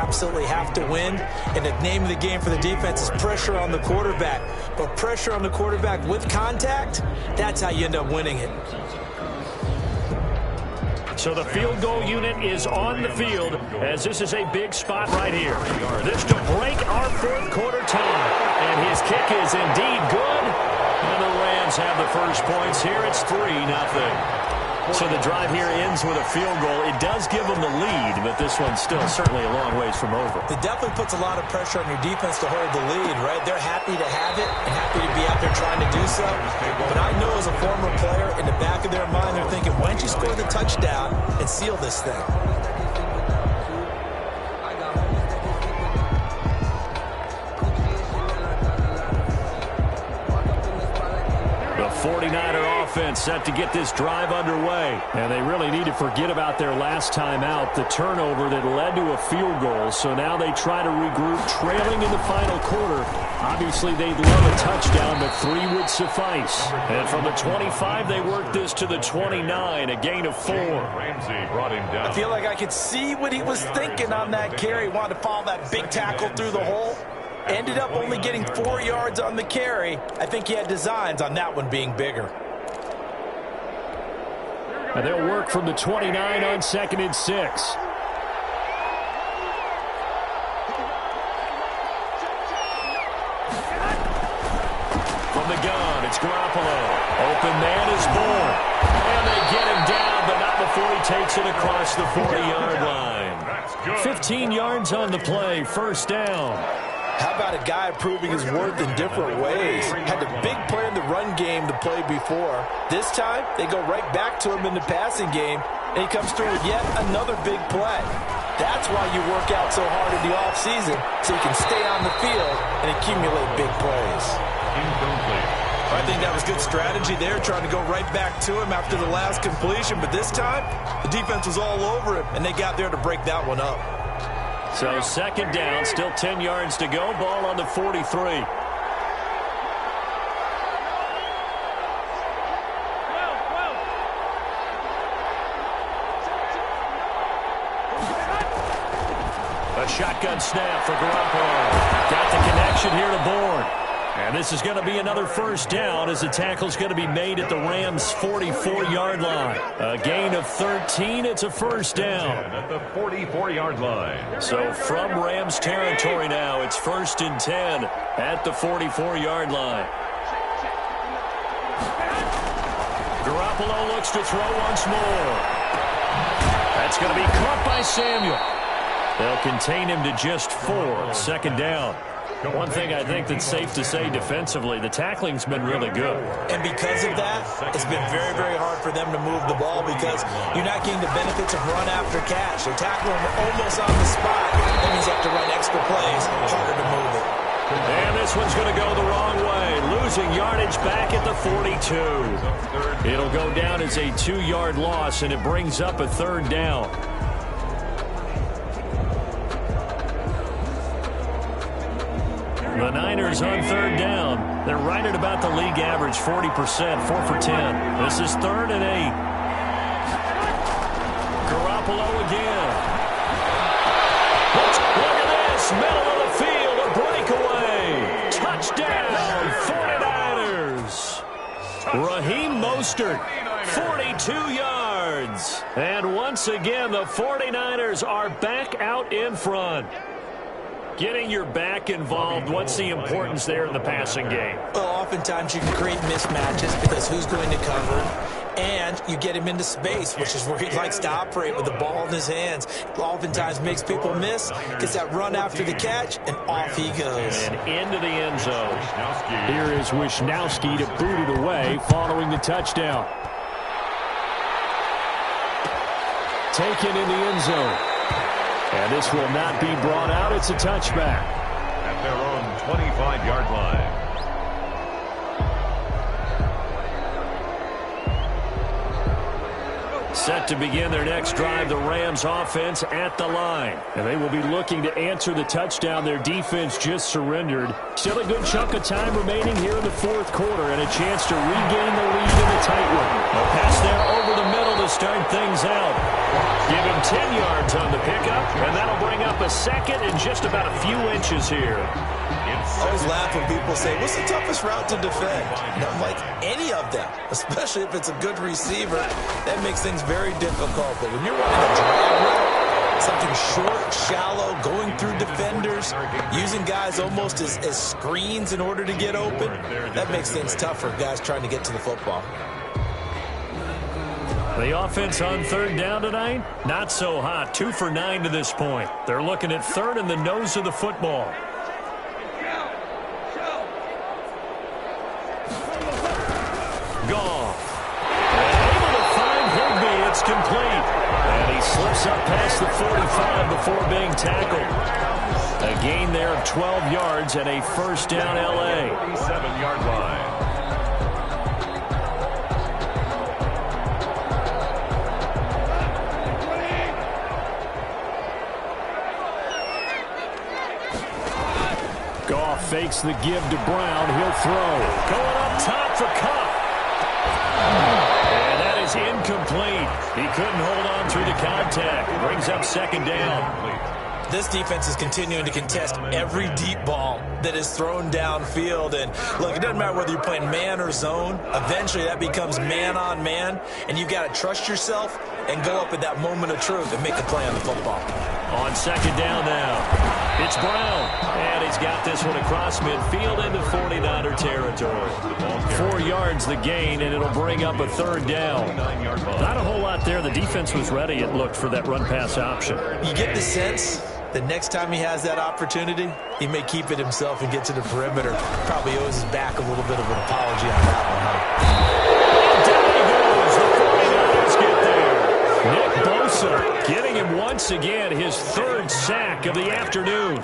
absolutely have to win. And the name of the game for the defense is pressure on the quarterback. But pressure on the quarterback with contact, that's how you end up winning it. So the field goal unit is on the field as this is a big spot right here. This to break our fourth quarter tie. And his kick is indeed good. And the Rams have the first points here. It's 3-0. So the drive here ends with a field goal. It does give them the lead, but this one's still certainly a long ways from over. It definitely puts a lot of pressure on your defense to hold the lead, right? They're happy to have it and happy to be out there trying to do so. But I know as a former player, in the back of their mind, they're thinking, why don't you score the touchdown and seal this thing? The 49er offense set to get this drive underway. And they really need to forget about their last time out, the turnover that led to a field goal. So now they try to regroup, trailing in the final quarter. Obviously, they'd love a touchdown, but 3 would suffice. And from the 25, they work this to the 29, a gain of 4. Ramsey brought him down. I feel like I could see what he was thinking on that carry. He wanted to follow that big tackle through the hole. Ended up only getting 4 yards on the carry. I think he had designs on that one being bigger. And they'll work from the 29 on 2nd and 6. From the gun, it's Garoppolo. Open man is born. And they get him down, but not before he takes it across the 40-yard line. 15 yards on the play, first down. How about a guy proving his worth in different ways? Had the big play in the run game to play before. This time, they go right back to him in the passing game, and he comes through with yet another big play. That's why you work out so hard in the offseason, so you can stay on the field and accumulate big plays. Incomplete. I think that was good strategy there, trying to go right back to him after the last completion. But this time, the defense was all over him, and they got there to break that one up. So 2nd down, still 10 yards to go. Ball on the 43. A shotgun snap for Garoppolo. Got the connection here to Bourne. And this is going to be another first down as the tackle's going to be made at the Rams' 44-yard line. A gain of 13. It's a first down. At the 44-yard line. So from Rams territory now, it's 1st and 10 at the 44-yard line. Garoppolo looks to throw once more. That's going to be caught by Samuel. They'll contain him to just 4. 2nd down. One thing I think that's safe to say defensively, the tackling's been really good. And because of that, it's been very, very hard for them to move the ball because you're not getting the benefits of run after catch. They're tackling almost on the spot. That means you have to run extra plays, harder to move it. And this one's going to go the wrong way. Losing yardage back at the 42. It'll go down as a 2-yard loss, and it brings up a 3rd down. The Niners on 3rd down. They're right at about the league average, 40%, 4 for 10. This is 3rd and 8. Garoppolo again. Look at this, middle of the field, a breakaway. Touchdown, 49ers. Raheem Mostert, 42 yards. And once again, the 49ers are back out in front. Getting your back involved, what's the importance there in the passing game? Well, oftentimes you can create mismatches because who's going to cover, and you get him into space, which is where he likes to operate with the ball in his hands. Oftentimes makes people miss, gets that run after the catch, and off he goes. And into the end zone. Here is Wisnowski to boot it away following the touchdown. Taken in the end zone. And this will not be brought out. It's a touchback. At their own 25-yard line. Set to begin their next drive, the Rams offense at the line. And they will be looking to answer the touchdown their defense just surrendered. Still a good chunk of time remaining here in the 4th quarter and a chance to regain the lead in the tight one. A pass there over the middle to start things out. Give him 10 yards on the pickup. And that'll bring up a second and just about a few inches here. I always laugh when people say, what's the toughest route to defend? And I'm like, any of them, especially if it's a good receiver. That makes things very difficult. But when you're running a drag route, something short, shallow, going through defenders, using guys almost as screens in order to get open, that makes things tough for guys trying to get to the football. The offense on third down tonight, not so hot. 2 for 9 to this point. They're looking at third in the nose of the football. Goff. Able to find Higbee. It's complete. And he slips up past the 45 before being tackled. A gain there of 12 yards and a first down L.A. 47-yard line. Goff fakes the give to Brown. He'll throw. Going up top for Cup. And that is incomplete. He couldn't hold on through the contact. Brings up second down. This defense is continuing to contest every deep ball that is thrown downfield. And look, it doesn't matter whether you're playing man or zone. Eventually that becomes man on man. And you've got to trust yourself and go up at that moment of truth and make a play on the football. On second down now. It's Brown, and he's got this one across midfield into 49er territory. 4 yards the gain, and it'll bring up a third down. Not a whole lot there. The defense was ready, it looked, for that run-pass option. You get the sense that next time he has that opportunity, he may keep it himself and get to the perimeter. Probably owes his back a little bit of an apology on that one, huh? Down he goes. The 49ers get there. Nick Bosa getting him once again his third sack of the afternoon.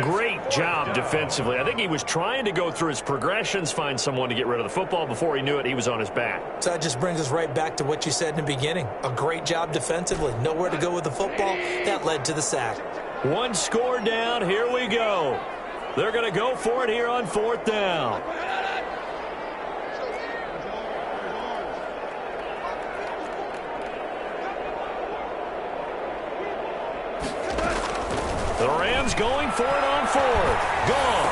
Great job defensively. I think he was trying to go through his progressions, find someone to get rid of the football. Before he knew it, he was on his back. So that just brings us right back to what you said in the beginning. A great job defensively. Nowhere to go with the football. That led to the sack. One score down. Here we go. They're going to go for it here on fourth down. The Rams going for it on fourth. Gone.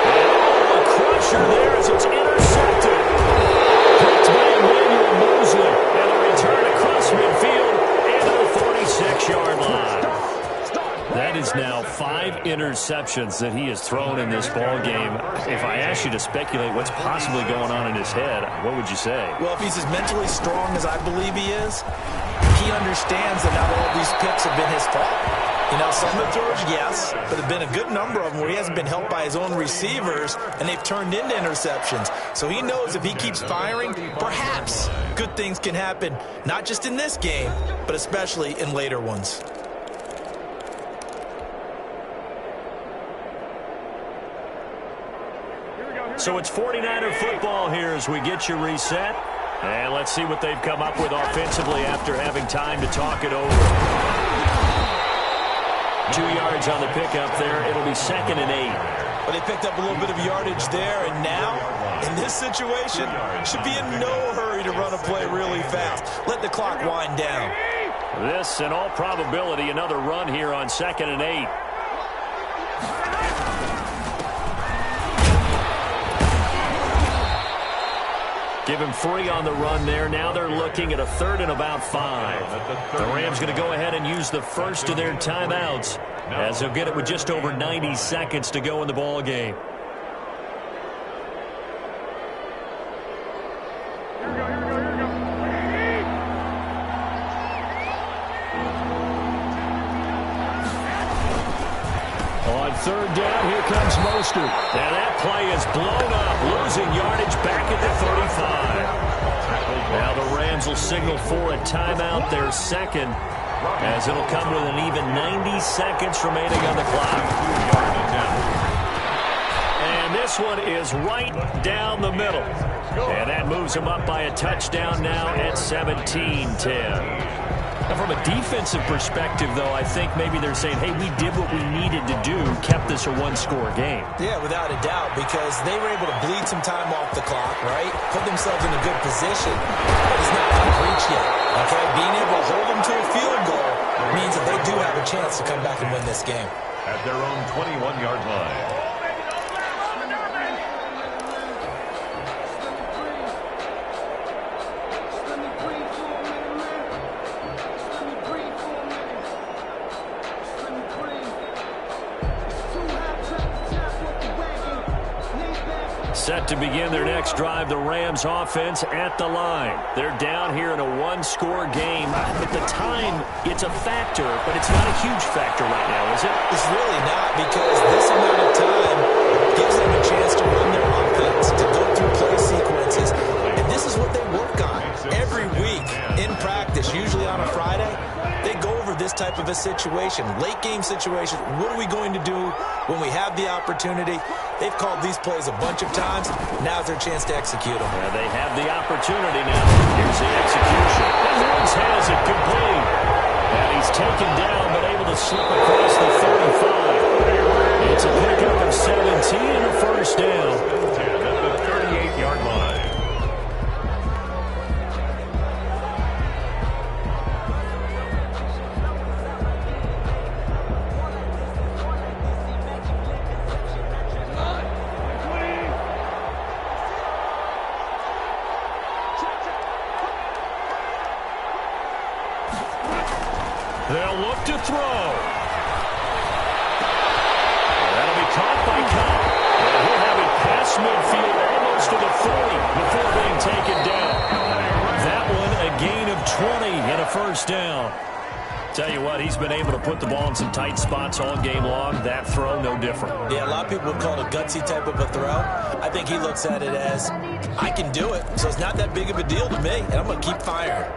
And a crusher there as it's intercepted. Picked by Emmanuel Mosley. And a return across midfield into the 46-yard line. That is now 5 interceptions that he has thrown in this ball game. If I asked you to speculate what's possibly going on in his head, what would you say? Well, if he's as mentally strong as I believe he is, he understands that not all these picks have been his fault. You know, some of the throws, yes, but there have been a good number of them where he hasn't been helped by his own receivers, and they've turned into interceptions. So he knows if he keeps firing, perhaps good things can happen, not just in this game, but especially in later ones. So it's 49er football here as we get you reset. And let's see what they've come up with offensively after having time to talk it over. 2 yards on the pickup there. It'll be 2nd and 8. But they picked up a little bit of yardage there, and now, in this situation, should be in no hurry to run a play really fast. Let the clock wind down. This, in all probability, another run here on 2nd and 8. Give him 3 on the run there. Now they're looking at a 3rd and about 5. The Rams going to go ahead and use the first of their timeouts as they'll get it with just over 90 seconds to go in the ball game. On 3rd down, here comes Mostert. And that play is blown up, losing yardage back at the 35. Now the Rams will signal for a timeout, their second, as it'll come with an even 90 seconds remaining on the clock. And this one is right down the middle. And that moves him up by a touchdown now at 17-10. Now, from a defensive perspective, though, I think maybe they're saying, hey, we did what we needed to do, kept this a one-score game. Yeah, without a doubt, because they were able to bleed some time off the clock, right? Put themselves in a good position, but it's not out of reach yet, okay? Being able to hold them to a field goal means that they do have a chance this game. At their own 21-yard line. Set to begin their next drive, the Rams offense at the line. They're down here in a one-score game. But the time, it's a factor, but it's not a huge factor right now, is it? It's really not, because this amount of time gives them a chance to run their offense, to go through play sequences. And this is what they work on every week in practice, usually on a Friday. They go over this type of a situation, late-game situation. What are we going to do when we have the opportunity? They've called these plays a bunch of times. Now's their chance to execute them. Yeah, they have the opportunity now. Here's the execution. And Woods has it complete. And he's taken down, but able to slip across the 35. It's a pickup of 17 and a first down. At the 38-yard line. They'll look to throw. That'll be caught by Cobb. And he'll have it past midfield almost to the 40 before being taken down. That one a gain of 20 and a first down. Tell you what, he's been able to put the ball in some tight spots all game long. That throw, no different. Yeah, a lot of people would call it a gutsy type of a throw. I think he looks at it as, I can do it, so it's not that big of a deal to me, and I'm going to keep firing.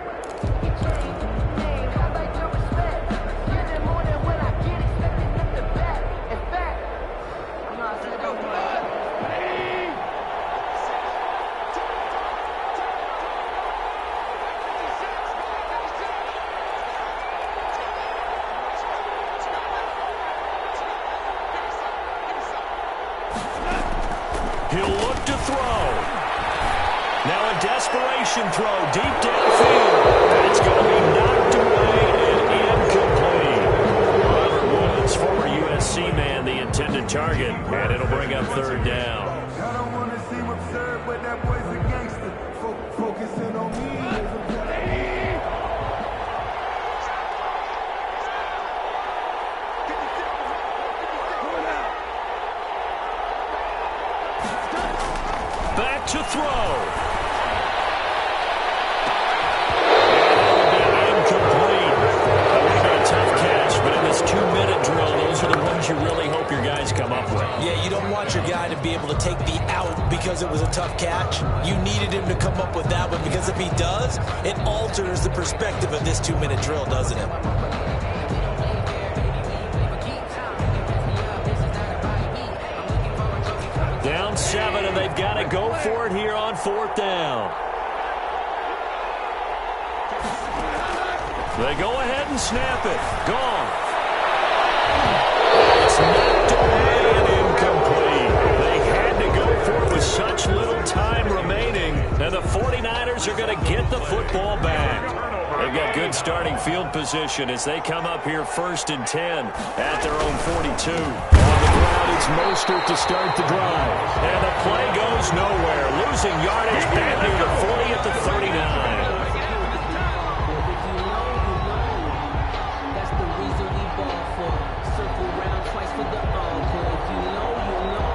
He'll look to throw. Now a desperation throw deep downfield. It's going to be knocked away and incomplete. Robert Woods, former USC man, the intended target, and it'll bring up third down. I don't want to seem absurd, but that boy's a gangster. Focusing on me. Back to throw. Incomplete. That would have been a tough catch, but in this 2-minute drill, those are the ones you really hope your guys come up with. Yeah, you don't want your guy to be able to take the out because it was a tough catch. You needed him to come up with that one, because if he does, it alters the perspective of this 2-minute drill, doesn't it? Down 7, and they've got to go for it here on fourth down. They go ahead and snap it. Gone. It's knocked away and incomplete. They had to go for it with such little time remaining, and the 49ers are going to get the football back. They've got good starting field position as they come up here 1st and 10 at their own 42. On the ground, it's Mostert to start the drive. And the play goes nowhere. Losing yardage back near the 40 at the 39. That's the reason we ball for. Circle round twice for the encore. If you know, you know.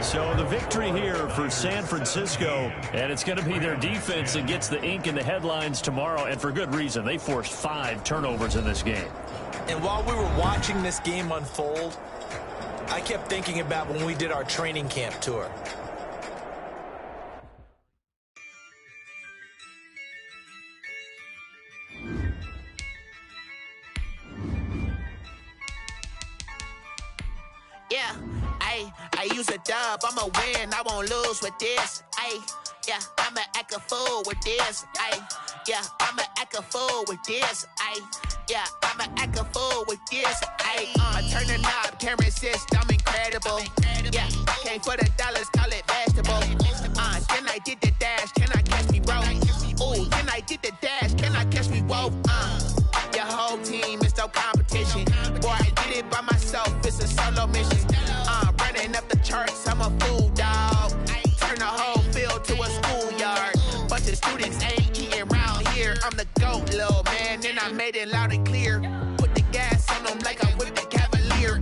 So the victory here for San Francisco, and it's going to be their defense that gets the ink in the headlines tomorrow, and for good reason. They forced 5 turnovers in this game. And while we were watching this game unfold, I kept thinking about when we did our training camp tour. Yeah, I use a dub, I'ma win, I won't lose with this. Yeah, I'ma act a fool with this. Yeah, I'ma act a fool with this. Yeah, I'ma act a fool with this. I turn the knob, can't resist, I'm incredible. Yeah, came for the dollars, call it vegetable. did the dash, can I catch me, bro? Ooh, can I did the dash, can I catch me, whoa? Your whole team is no competition. Boy, I did it by myself, it's a solo mission. Running up the charts, I'm a fool, dog. Turn the whole field to a schoolyard. Bunch of students ain't eating round here. I'm the GOAT, little man, and I made it loud and clear. Put the gas on them like I'm with the Cavalier.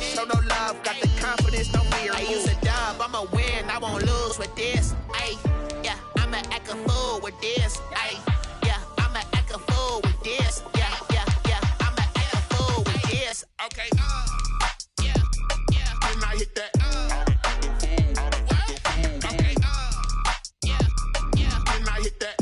Show no love, got the confidence, no fear. I use a dub, I'ma win, I won't lose with this. Ay, yeah, I'ma act a fool with this. Ay, yeah, I'ma act a fool with this. Yeah, yeah, yeah, I'ma act a fool with this. Okay, yeah, yeah, when I hit that. Okay, yeah, yeah, when I hit that.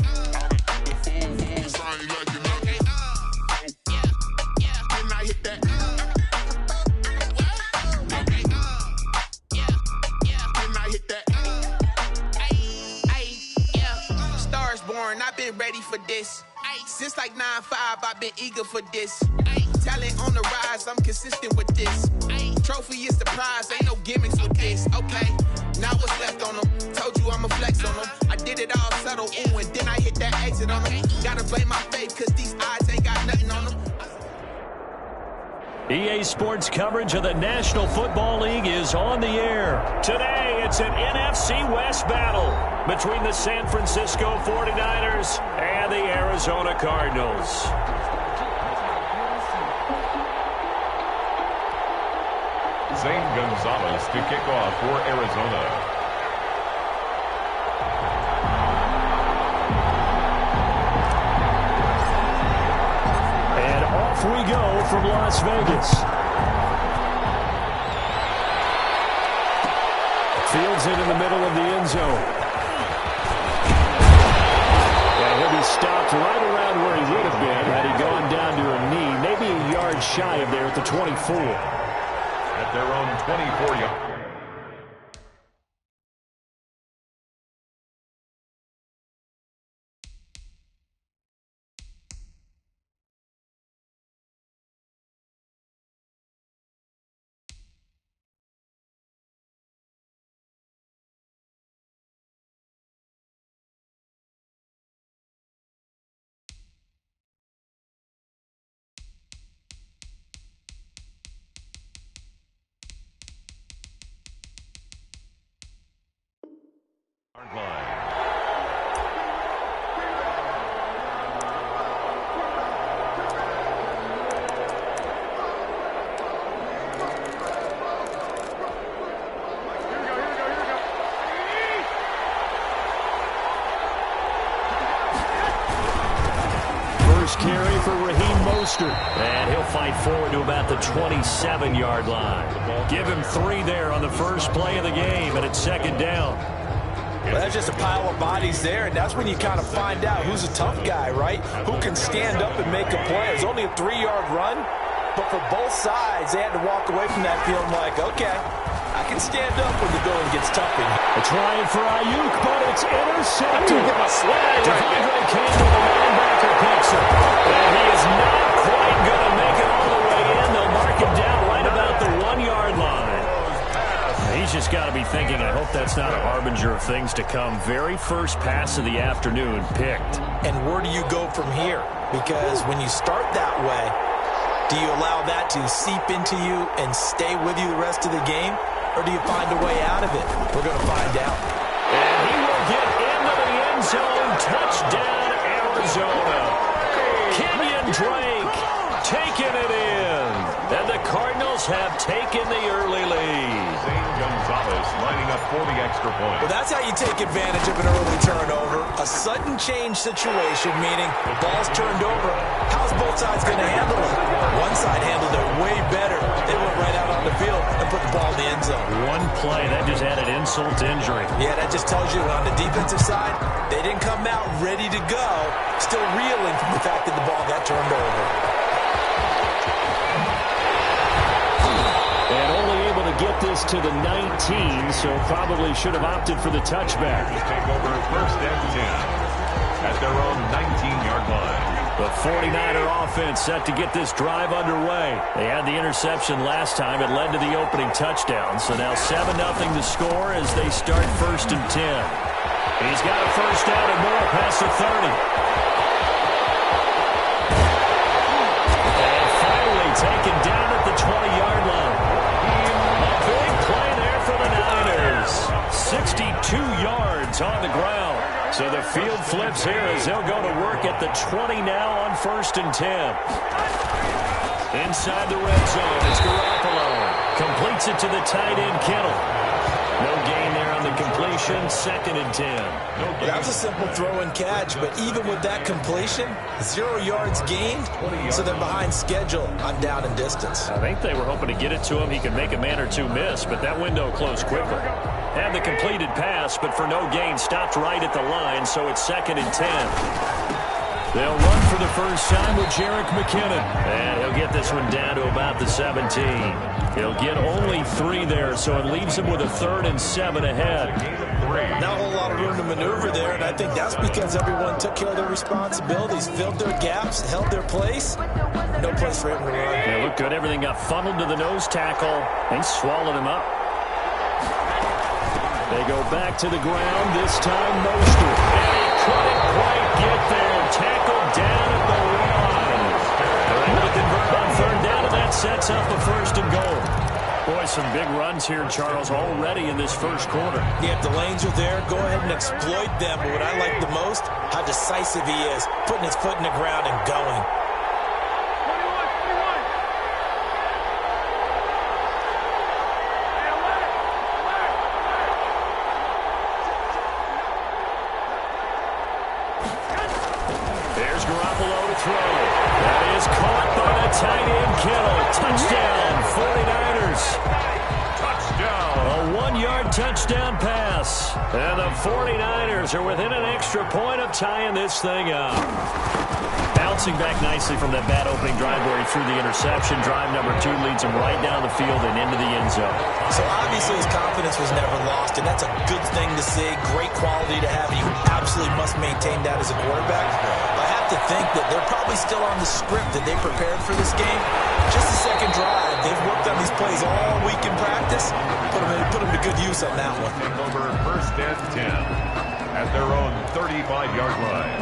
I've been ready for this. Since like 9-5, I've been eager for this. Talent on the rise, I'm consistent with this. Trophy is the prize, ain't no gimmicks with this. Okay, now what's left on them? Told you I'ma flex on them. I did it all subtle, ooh, and then I hit that exit on them. Gotta blame my faith, cause these eyes ain't got nothing on them. EA Sports coverage of the National Football League is on the air. Today, it's an NFC West battle between the San Francisco 49ers and the Arizona Cardinals. Zane Gonzalez to kick off for Arizona. Off we go from Las Vegas. Fields it in the middle of the end zone. And he'll be stopped right around where he would have been had he gone down to a knee, maybe a yard shy of there at the 24. At their own 24-yard. Carry for Raheem Mostert. And he'll fight forward to about the 27-yard line. Give him 3 there on the first play of the game, and it's second down. Well, that's just a pile of bodies there, and that's when you kind of find out who's a tough guy, right? Who can stand up and make a play. It's only a 3-yard run, but for both sides, they had to walk away from that feeling like, okay, I can stand up when the going gets tough in here. A try for Ayuk, but it's intercepted. DeVondre Campbell, the linebacker, picks it. And he is not quite going to make it all the way in. They'll mark him down right about the 1-yard line. He's just got to be thinking, I hope that's not a harbinger of things to come. Very first pass of the afternoon picked. And where do you go from here? Because when you start that way, do you allow that to seep into you and stay with you the rest of the game? Or do you find a way out of it? We're going to find out. And he will get into the end zone. Touchdown, Arizona. Kenyon Drake taking it in. And the Cardinals have taken the early lead. Zane Gonzalez lining up for the extra point. Well, that's how you take advantage of an early turnover. A sudden change situation, meaning the ball's turned over. How's both sides going to handle it? One side handled it way better. They went right out on the field and put the ball in the end zone. One play, that just added insult to injury. Yeah, that just tells you on the defensive side, they didn't come out ready to go, still reeling from the fact that the ball got turned over. And only able to get this to the 19, so probably should have opted for the touchback. Take over first and 10 at their own 19-yard line. The 49er offense set to get this drive underway. They had the interception last time. It led to the opening touchdown. So now 7-0 to score as they start 1st and 10. He's got a first down and more past the 30. And finally taken down at the 20-yard line. A big play there for the Niners. 62 yards on the ground. So the field flips here as they'll go to work at the 20 now on 1st and 10. Inside the red zone, it's Garoppolo. Completes it to the tight end, Kittle. No gain there on the completion, 2nd and 10. That was a simple throw and catch, but even with that completion, 0 yards gained, so they're behind schedule on down and distance. I think they were hoping to get it to him. He could make a man or two miss, but that window closed quickly. Had the completed pass, but for no gain, stopped right at the line, so it's 2nd and 10. They'll run for the first time with Jerick McKinnon. And he'll get this one down to about the 17. He'll get only 3 there, so it leaves him with a 3rd and 7 ahead. Not a whole lot of room to maneuver there, and I think that's because everyone took care of their responsibilities, filled their gaps, held their place. No place for him to run. They looked good. Everything got funneled to the nose tackle. They swallowed him up. They go back to the ground, this time Mostert. And he couldn't quite get there. Tackled down at the line. They're able to convert on 3rd down, and that sets up a 1st and goal. Boy, some big runs here, Charles, already in this first quarter. Yeah, if the lanes are there, go ahead and exploit them. But what I like the most, how decisive he is, putting his foot in the ground and going. Tight end Kittle. Touchdown, 49ers. Touchdown. A 1-yard touchdown pass. And the 49ers are within an extra point of tying this thing up. Bouncing back nicely from that bad opening drive where he threw the interception. Drive number 2 leads him right down the field and into the end zone. So obviously his confidence was never lost, and that's a good thing to see. Great quality to have. You absolutely must maintain that as a quarterback. I have to think that they're probably still on the script that they prepared for this game. Just the second drive. They've worked on these plays all week in practice. Put them to good use on that one. Take over 1st and 10 at their own 35-yard line.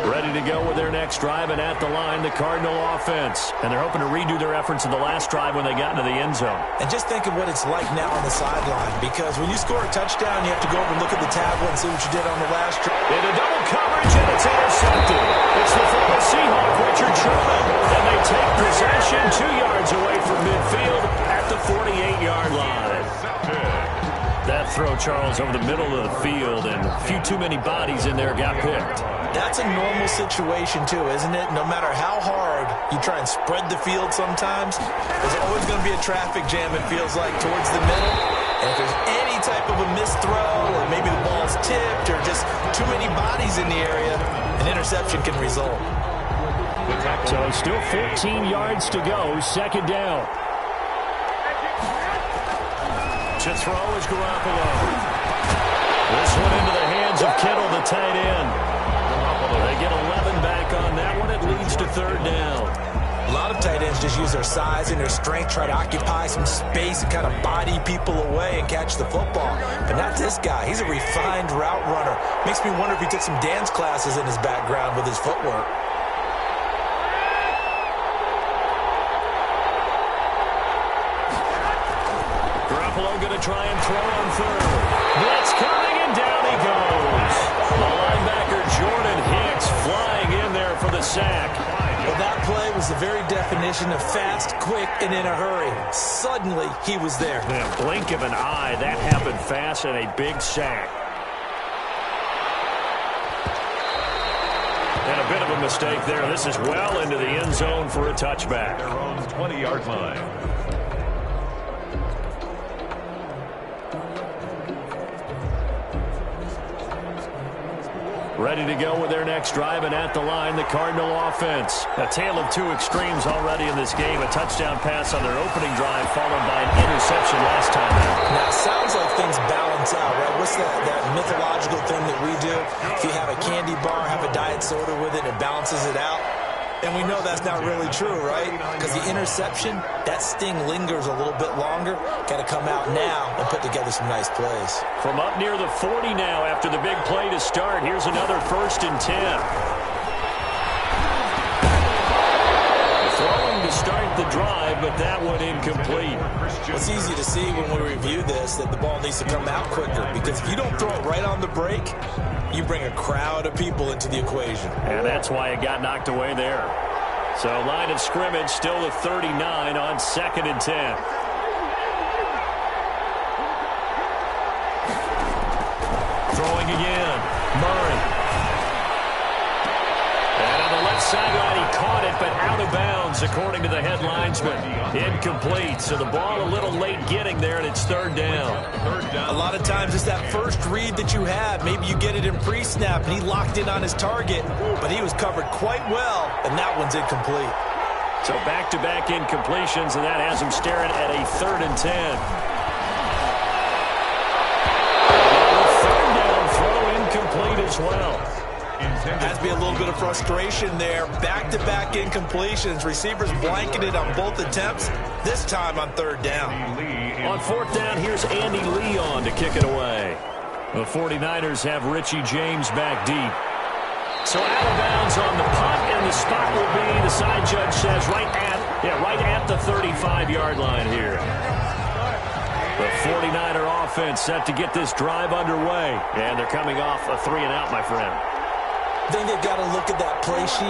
Ready to go with their next drive, and at the line, the Cardinal offense. And they're hoping to redo their efforts in the last drive when they got into the end zone. And just think of what it's like now on the sideline, because when you score a touchdown, you have to go over and look at the tablet and see what you did on the last drive. Into double coverage, and it's intercepted. It's the former Seahawk, Richard Sherman. And they take possession 2 yards away from midfield at the 48-yard line. That throw, Charles, over the middle of the field, and a few too many bodies in there got picked. That's a normal situation, too, isn't it? No matter how hard you try and spread the field sometimes, there's always going to be a traffic jam, it feels like, towards the middle. And if there's any type of a missed throw, or maybe the ball's tipped, or just too many bodies in the area, an interception can result. So still 14 yards to go, 2nd down. To throw is Garoppolo. This one into the hands of Kittle, the tight end. They get 11 back on that one. It leads to 3rd down. A lot of tight ends just use their size and their strength, try to occupy some space and kind of body people away and catch the football. But not this guy. He's a refined route runner. Makes me wonder if he took some dance classes in his background with his footwork. Going to try and throw on 3rd. Blitz coming, and down he goes. The linebacker Jordan Hicks flying in there for the sack. Well, that play was the very definition of fast, quick, and in a hurry. Suddenly, he was there. In a blink of an eye, that happened fast, and a big sack. And a bit of a mistake there. This is well into the end zone for a touchback. Their own 20-yard line. Ready to go with their next drive, and at the line, the Cardinal offense. A tale of two extremes already in this game. A touchdown pass on their opening drive, followed by an interception last time out. Now, it sounds like things balance out, right? What's that mythological thing that we do? If you have a candy bar, have a diet soda with it, it balances it out. And we know that's not really true, right? Because the interception, that sting lingers a little bit longer. Got to come out now and put together some nice plays. From up near the 40 now after the big play to start, here's another 1st and 10. Throwing to start the drive, but that one incomplete. It's easy to see when we review this that the ball needs to come out quicker, because if you don't throw it right on the break, you bring a crowd of people into the equation. And that's why it got knocked away there. So line of scrimmage still the 39 on 2nd and 10. Throwing again. Murray. And on the left sideline, he caught it, but out of bounds, according to the head linesman. Incomplete. So the ball a little late getting there, and it's 3rd down. A lot of times it's that first read that you have. Maybe you get it in pre-snap, and he locked in on his target, but he was covered quite well, and that one's incomplete. So back-to-back incompletions, and that has him staring at a 3rd and 10. Third down throw incomplete as well. Has to be a little bit of frustration there. Back-to-back incompletions. Receivers blanketed on both attempts, this time on 3rd down. On 4th down, here's Andy Lee on to kick it away. The 49ers have Richie James back deep. So out of bounds on the punt, and the spot will be, the side judge says, right at the 35-yard line here. The 49er offense set to get this drive underway. And they're coming off a 3-and-out, my friend. I think they've got to look at that play sheet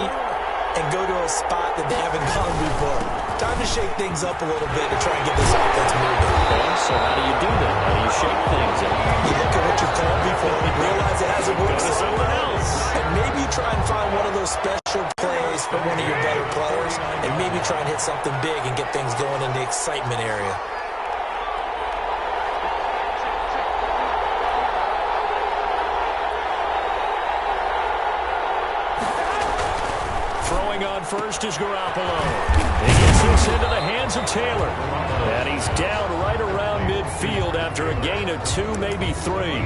and go to a spot that they haven't gone before. Time to shake things up a little bit to try and get this offense moving. Okay, so how do you do that? How do you shake things up? You look at what you've called before, realize it hasn't worked Go to someone else. And maybe try and find one of those special plays for one of your better players, and maybe try and hit something big and get things going in the excitement area. On first is Garoppolo. He gets this into the hands of Taylor. And he's down right around midfield after a gain of 2, maybe 3.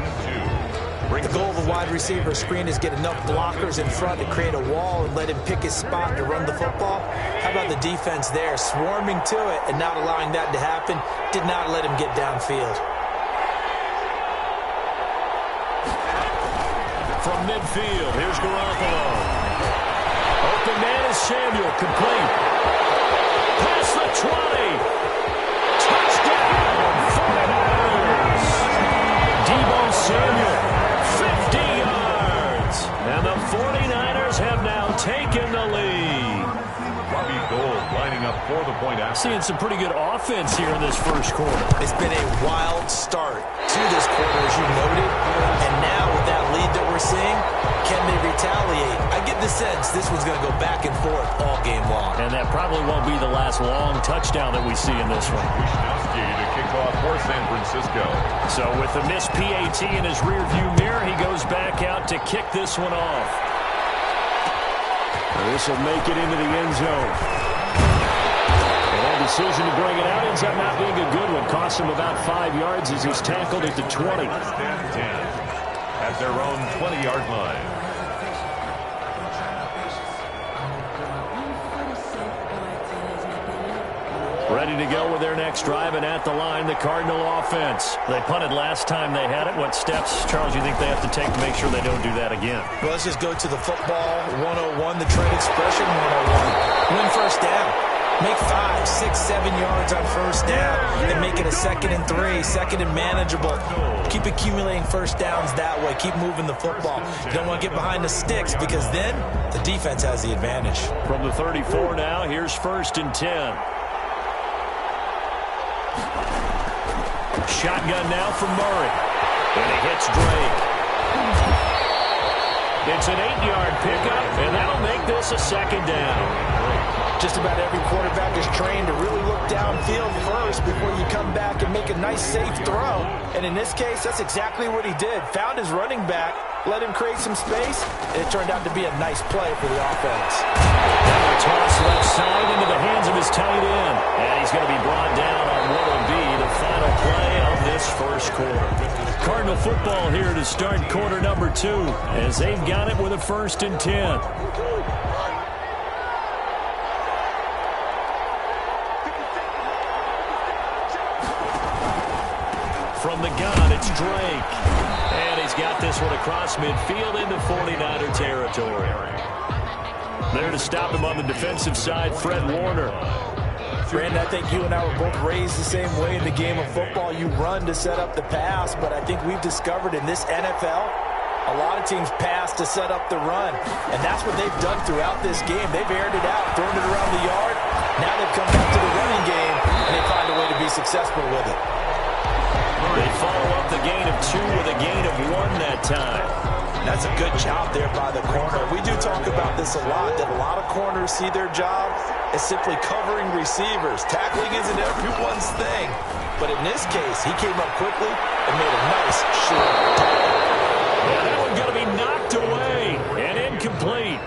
The goal of a wide receiver screen is get enough blockers in front to create a wall and let him pick his spot to run the football. How about the defense there, swarming to it and not allowing that to happen? Did not let him get downfield. From midfield, here's Garoppolo. Open man is Samuel, complete. Past the 20. Touchdown, 49ers. Deebo Samuel, 50 yards. And the 49ers have now taken the lead. Robbie Gould lining up for the point after. Seeing some pretty good offense here in this first quarter. It's been a wild start to this quarter, as you noted. And now with that lead that we're seeing, can they retaliate? I get the sense this one's going to go back and forth all game long. And that probably won't be the last long touchdown that we see in this one. Wisnowski to kick off for San Francisco. So with the missed PAT in his rearview mirror, he goes back out to kick this one off. This will make it into the end zone. And that decision to bring it out ends up not being a good one. Cost him about 5 yards as he's tackled at the 20. At their own 20-yard line. Ready to go with their next drive, and at the line, the Cardinal offense. They punted last time they had it. What steps, Charles, you think they have to take to make sure they don't do that again? Well, let's just go to the football 101, the trade expression 101. Win first down. Make 5, 6, 7 yards on first down and make it a 2nd and 3, 2nd and manageable. Keep accumulating first downs that way. Keep moving the football. You don't want to get behind the sticks because then the defense has the advantage. From the 34 now, here's 1st and 10. Shotgun now from Murray. And he hits Drake. It's an 8-yard pickup, and that'll make this a 2nd down. Just about every quarterback is trained to really look downfield downfield first before you come back and make a nice, safe throw. And in this case, that's exactly what he did. Found his running back, let him create some space, and it turned out to be a nice play for the offense. Now a toss left side into the hands of his tight end. And he's going to be brought down on what will be the final play of this first quarter. Cardinal football here to start quarter number 2 as they've got it with a 1st and 10. From the gun, it's Drake. And he's got this one across midfield into 49er territory. There to stop him on the defensive side, Fred Warner. Brandon, I think you and I were both raised the same way in the game of football. You run to set up the pass, but I think we've discovered in this NFL, a lot of teams pass to set up the run. And that's what they've done throughout this game. They've aired it out, thrown it around the yard. Now they've come back to the running game, and they find a way to be successful with it. They follow up the gain of 2 with a gain of 1 that time. That's a good job there by the corner. We do talk about this a lot, that a lot of corners see their job as simply covering receivers. Tackling isn't everyone's thing. But in this case, he came up quickly and made a nice, short tackle. Yeah, that one's going to be knocked away and incomplete.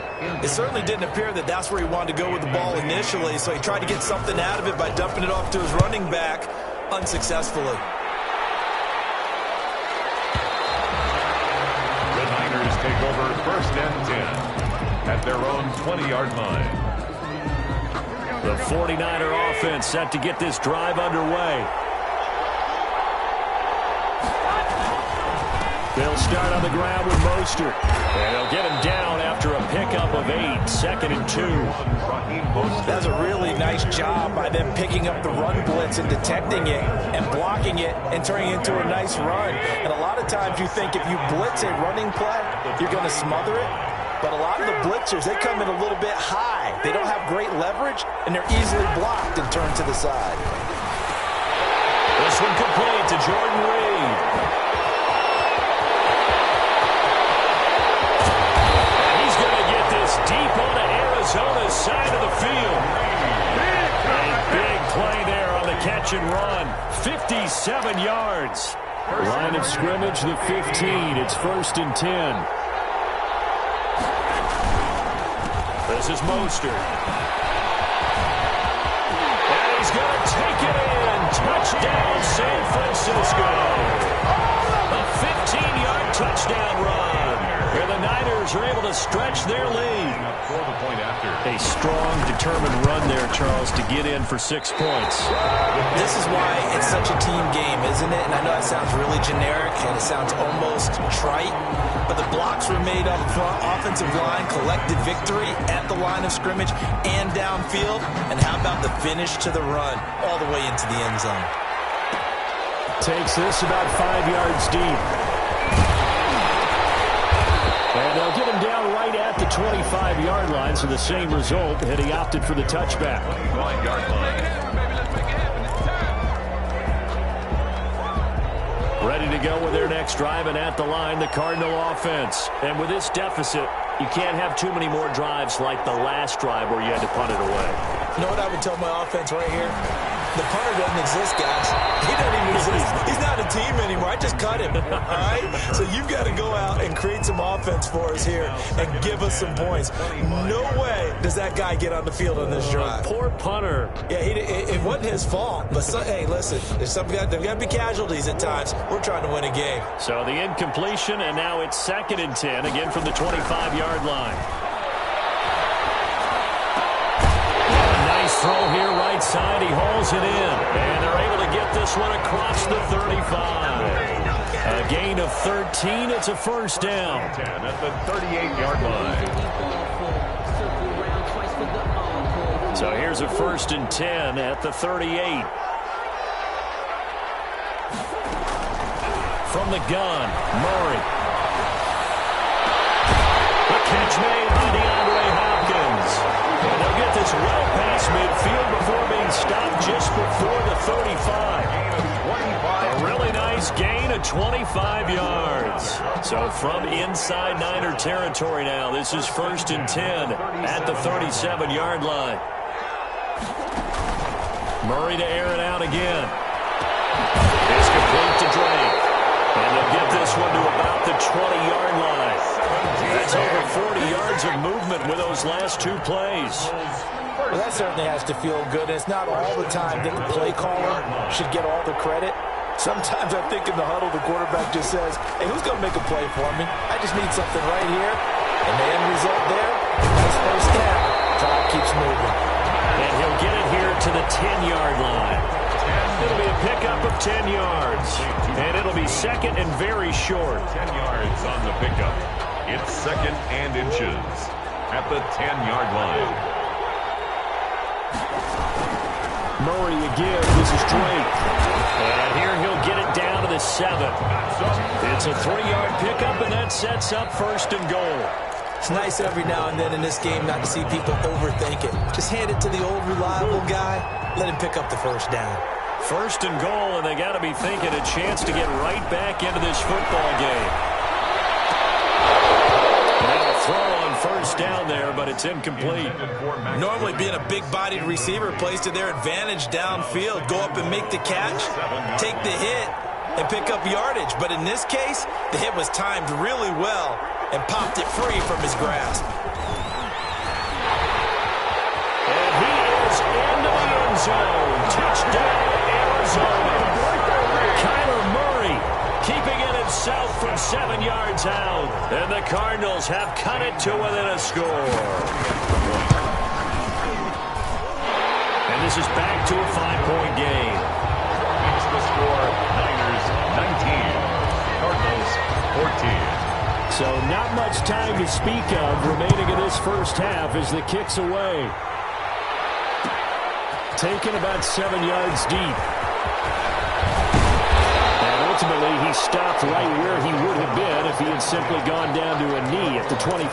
It certainly didn't appear that that's where he wanted to go with the ball initially, so he tried to get something out of it by dumping it off to his running back unsuccessfully. Take over 1st and 10 at their own 20-yard line. The 49er offense set to get this drive underway. They'll start on the ground with Mostert. And they'll get him down after a pickup of 8, 2nd and 2. That's a really nice job by them picking up the run blitz and detecting it and blocking it and turning it into a nice run. And a lot of times you think if you blitz a running play, you're going to smother it. But a lot of the blitzers, they come in a little bit high. They don't have great leverage, and they're easily blocked and turned to the side. This one complete to Jordan Reed. Deep on Arizona's side of the field. A big play there on the catch and run. 57 yards. Line of scrimmage, the 15. It's 1st and 10. This is Mostert. And he's going to take it in. Touchdown, San Francisco. A 15-yard touchdown run. Where the Niners are able to stretch their lead. A strong, determined run there, Charles, to get in for 6 points. This is why it's such a team game, isn't it? And I know that sounds really generic, and it sounds almost trite, but the blocks were made up front, offensive line, collected victory at the line of scrimmage and downfield. And how about the finish to the run, all the way into the end zone? Takes this about 5 yards deep. And they'll get him down right at the 25-yard line, so the same result had he opted for the touchback. 5-yard line. Ready to go with their next drive, and at the line, the Cardinal offense. And with this deficit, you can't have too many more drives like the last drive where you had to punt it away. You know what I would tell my offense right here? The punter doesn't exist, guys. He doesn't even exist. He's not a team anymore. I just cut him, all right? So you've got to go out and create some offense for us here and give us some points. No way does that guy get on the field on this drive. Poor punter. Yeah, it wasn't his fault. But, hey, listen, there's got to be casualties at times. We're trying to win a game. So the incompletion, and now it's 2nd and 10, again from the 25-yard line. Throw here right side. He hauls it in. And they're able to get this one across the 35. A gain of 13. It's a 1st down. 10 at the 38-yard line. So here's a 1st and 10 at the 38. From the gun, Murray. The catch made by DeAndre Hopkins. And they'll get this well past midfield before being stopped just before the 35. A really nice gain of 25 yards. So from inside Niner territory now, this is 1st and 10 at the 37-yard line. Murray to air it out again. It's complete to Drake. And they'll get this one to about the 20-yard line. That's over 40 yards of movement with those last two plays. Well, that certainly has to feel good. It's not all the time that the play caller should get all the credit. Sometimes I think in the huddle, the quarterback just says, hey, who's going to make a play for me? I just need something right here. And the end result there, nice first down. Clock keeps moving. And he'll get it here to the 10-yard line. It'll be a pickup of 10 yards. And it'll be second and very short. 10 yards on the pickup. It's second and inches at the 10-yard line. Murray again. This is Drake. And here he'll get it down to the 7. It's a 3-yard pickup, and that sets up first and goal. It's nice every now and then in this game not to see people overthink it. Just hand it to the old reliable guy. Let him pick up the first down. First and goal, and they got to be thinking a chance to get right back into this football game. Now a throw on first down there, but it's incomplete. Normally being a big-bodied receiver plays to their advantage downfield. Go up and make the catch, take the hit, and pick up yardage. But in this case, the hit was timed really well and popped it free from his grasp. And he is into the end zone. Touchdown, Arizona. Kyler Murray keeping it himself from 7 yards out. And the Cardinals have cut it to within a score. And this is back to a 5-point game. It's the score, Niners 19, Cardinals 14. So not much time to speak of remaining in this first half as the kick's away. Taken about 7 yards deep. And ultimately he stopped right where he would have been if he had simply gone down to a knee at the 25.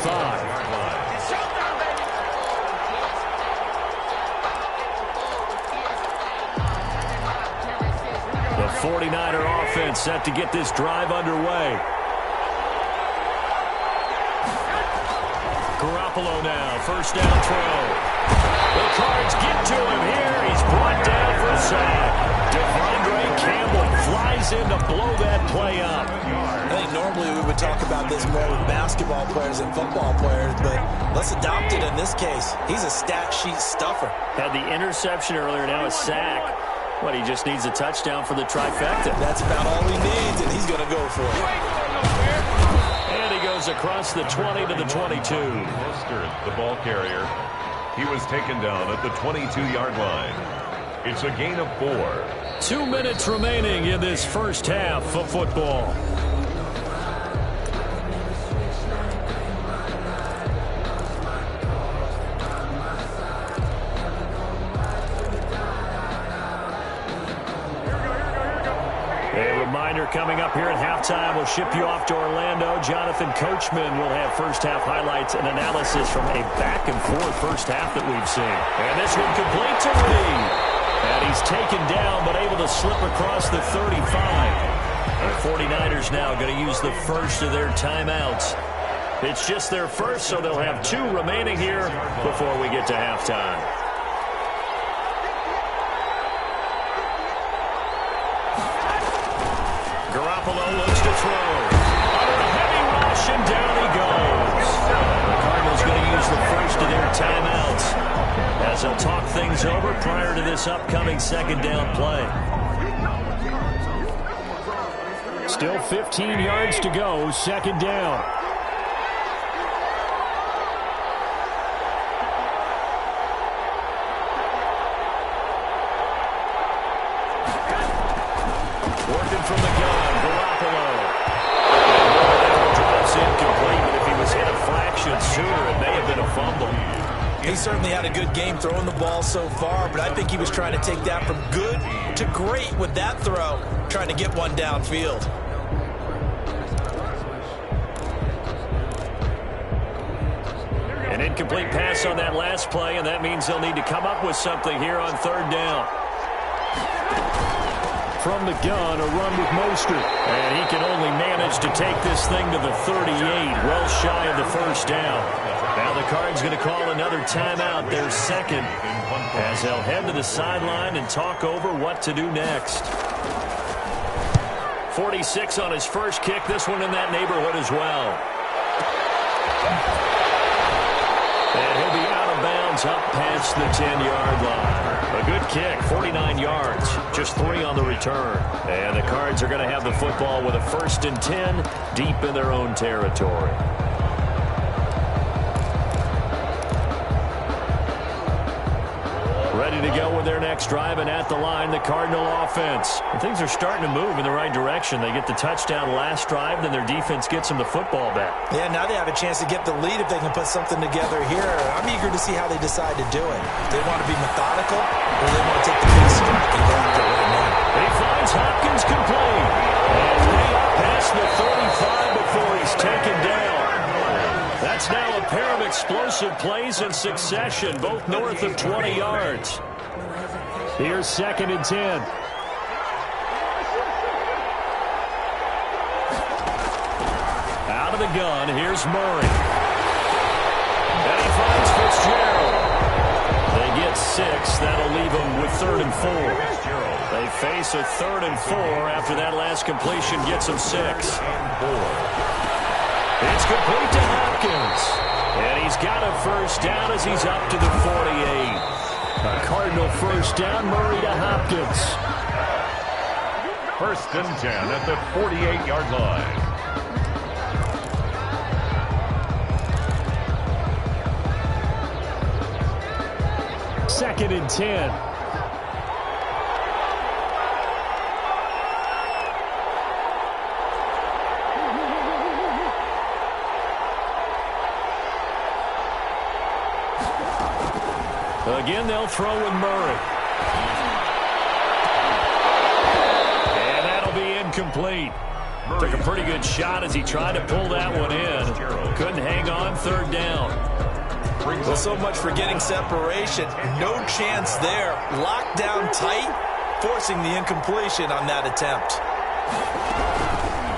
The 49er offense set to get this drive underway. Garoppolo now, first down throw. The Cards get to him here. He's brought down for a sack. Devondre Campbell flies in to blow that play up. I think normally we would talk about this more with basketball players and football players, but let's adopt it in this case. He's a stat sheet stuffer. Had the interception earlier, now a sack. What, he just needs a touchdown for the trifecta. That's about all he needs, and he's going to go for it. And he goes across the 20 to the 22. Mostert, the ball carrier. He was taken down at the 22-yard line. It's a gain of 4. 2 minutes remaining in this first half of football. Coming up here at halftime, we'll ship you off to Orlando. Jonathan Coachman will have first-half highlights and analysis from a back-and-forth first half that we've seen. And this one complete to Reed. And he's taken down, but able to slip across the 35. The 49ers now going to use the first of their timeouts. It's just their first, so they'll have 2 remaining here before we get to halftime. Garoppolo looks to throw. Under a heavy rush, and down he goes. The Cardinals going to use the first of their timeouts as they'll talk things over prior to this upcoming second down play. Still 15 yards to go, second down. Working from the gun, Garoppolo. And drops incomplete, but if he was hit a fraction sooner, it may have been a fumble. He certainly had a good game throwing the ball so far, but I think he was trying to take that from good to great with that throw, trying to get one downfield. An incomplete pass on that last play, and that means they'll need to come up with something here on third down. from the gun, a run with Mostert. And he can only manage to take this thing to the 38, well shy of the first down. Now the Cards going to call another timeout, their second, as they'll head to the sideline and talk over what to do next. 46 on his first kick, this one in that neighborhood as well. And he'll be out of bounds up past the 10-yard line. A good kick, 49 yards, just 3 on the return. And the Cards are going to have the football with a 1st and 10 deep in their own territory. Ready to go with their next drive, and at the line, the Cardinal offense. And things are starting to move in the right direction. They get the touchdown last drive, then their defense gets them the football back. Yeah, now they have a chance to get the lead if they can put something together here. I'm eager to see how they decide to do it. They want to be methodical, or they want to take the big strike and go after it now. He finds Hopkins complete. And way up past the 35 before he's taken down. That's now a pair of explosive plays in succession, both north of 20 yards. Here's 2nd and 10. Out of the gun, here's Murray. And he finds Fitzgerald. They get 6. That'll leave them with 3rd and 4. They face a 3rd and 4 after that last completion gets them 6. It's complete to Hopkins. And he's got a first down as he's up to the 48. A Cardinal first down, Murray to Hopkins. 1st and 10 at the 48-yard line. Second and 10. Again, they'll throw with Murray. And that'll be incomplete. Took a pretty good shot as he tried to pull that one in. Couldn't hang on, 3rd down. Well, so much for getting separation. No chance there. Locked down tight, forcing the incompletion on that attempt.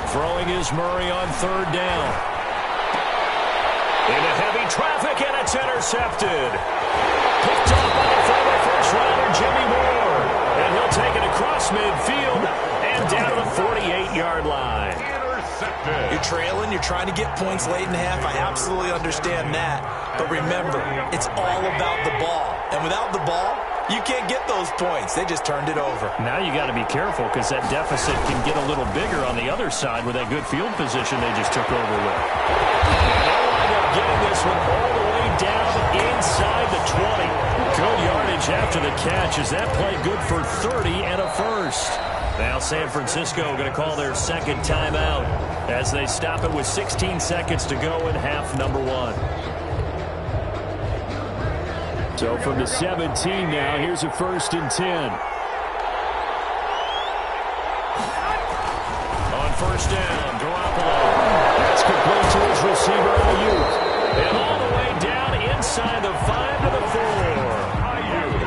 Throwing is Murray on 3rd down. Into heavy traffic, and it's intercepted. Picked up by the former first-rounder Jimmy Moore. And he'll take it across midfield and down to the 48-yard line. You're trailing, you're trying to get points late in the half. I absolutely understand that. But remember, it's all about the ball. And without the ball, you can't get those points. They just turned it over. Now you got to be careful because that deficit can get a little bigger on the other side with that good field position they just took over with. They'll wind up getting this one all the way down inside the 20. Good yardage after the catch as that play good for 30 and a first. Now San Francisco going to call their 2nd timeout as they stop it with 16 seconds to go in half number 1. So from the 17 now, here's a 1st and 10. On 1st down, Garoppolo. That's complete to his receiver, Ayuk. And all the way down inside the 5 to the 4.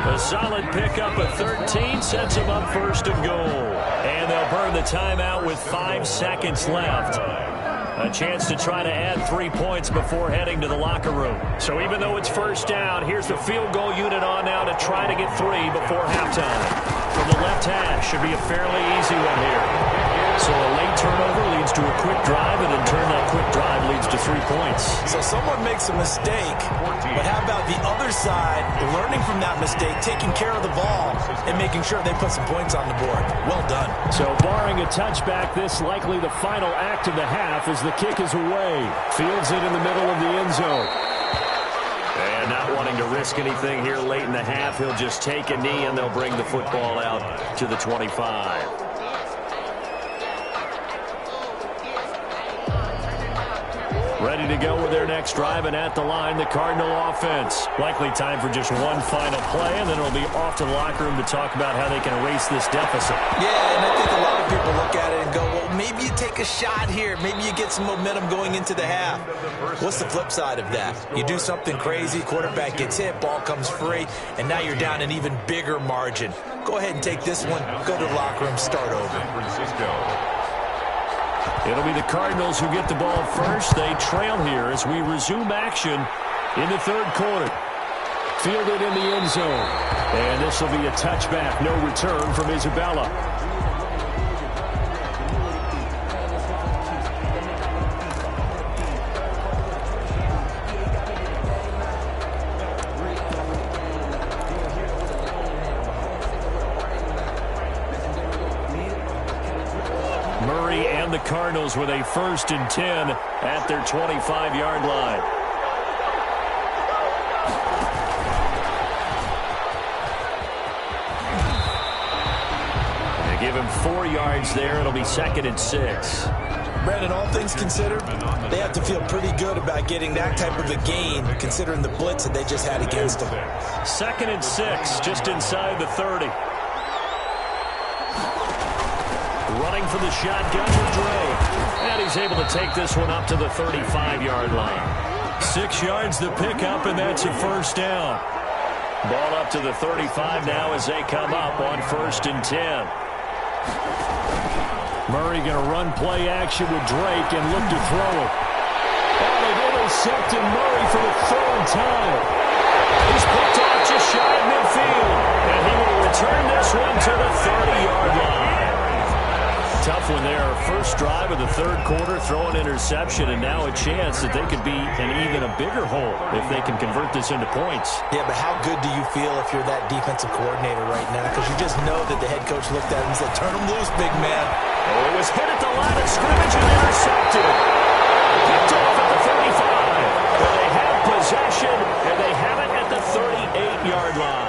A solid pickup of 13 sets him up 1st and goal. And they'll burn the timeout with 5 seconds left. A chance to try to add 3 points before heading to the locker room. So even though it's 1st down, here's the field goal unit on now to try to get 3 before halftime. From the left hash, should be a fairly easy one here. So a late turnover leads to a quick drive, and in turn that quick drive leads to 3 points. So someone makes a mistake, but how about the other side learning from that mistake, taking care of the ball, and making sure they put some points on the board? Well done. So barring a touchback, this likely the final act of the half as the kick is away. Fields it in the middle of the end zone. And not wanting to risk anything here late in the half, he'll just take a knee, and they'll bring the football out to the 25. Ready to go with their next drive, and at the line, the Cardinal offense. Likely time for just one final play, and then it'll be off to the locker room to talk about how they can erase this deficit. Yeah, and I think a lot of people look at it and go, well, maybe you take a shot here. Maybe you get some momentum going into the half. What's the flip side of that? You do something crazy, quarterback gets hit, ball comes free, and now you're down an even bigger margin. Go ahead and take this one. Go to the locker room, start over. San Francisco. It'll be the Cardinals who get the ball first. They trail here as we resume action in the third quarter. Fielded in the end zone. And this will be a touchback. No return from Isabella. Murray and the Cardinals with a 1st and 10 at their 25-yard line. They give him 4 yards there. It'll be 2nd and 6. Brandon, all things considered, they have to feel pretty good about getting that type of a gain, considering the blitz that they just had against them. 2nd and 6, just inside the 30. Running for the shotgun with Drake. And he's able to take this one up to the 35-yard line. 6 yards the pickup, and that's a 1st down. Ball up to the 35 now as they come up on 1st and 10. Murray going to run play action with Drake and look to throw it. And they've intercepted Murray for the 3rd time. He's picked off just shy of midfield. And he will return this one to the 30-yard line. Tough one there. First drive of the third quarter, throw an interception, and now a chance that they could be in even a bigger hole if they can convert this into points. Yeah, but how good do you feel if you're that defensive coordinator right now? Because you just know that the head coach looked at him and said, turn him loose, big man. Oh, it was hit at the line of scrimmage and intercepted. Picked off at the 35. But they have possession, and they have it at the 38-yard line.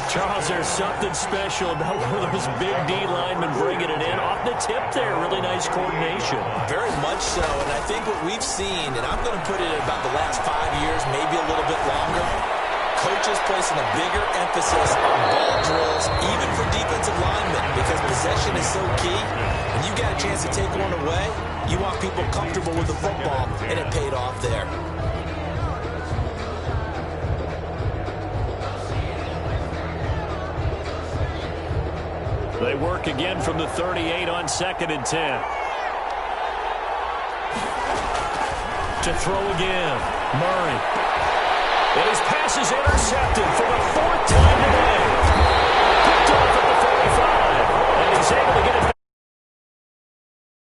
Charles, there's something special about one of those big D linemen bringing it in off the tip there. Really nice coordination. Very much so, and I think what we've seen, and I'm going to put it at about the last 5 years, maybe a little bit longer, coaches placing a bigger emphasis on ball drills, even for defensive linemen, because possession is so key. When you got a chance to take one away, you want people comfortable with the football, and it paid off there. They work again from the 38 on 2nd and 10. To throw again, Murray. And his pass is intercepted for the 4th time today.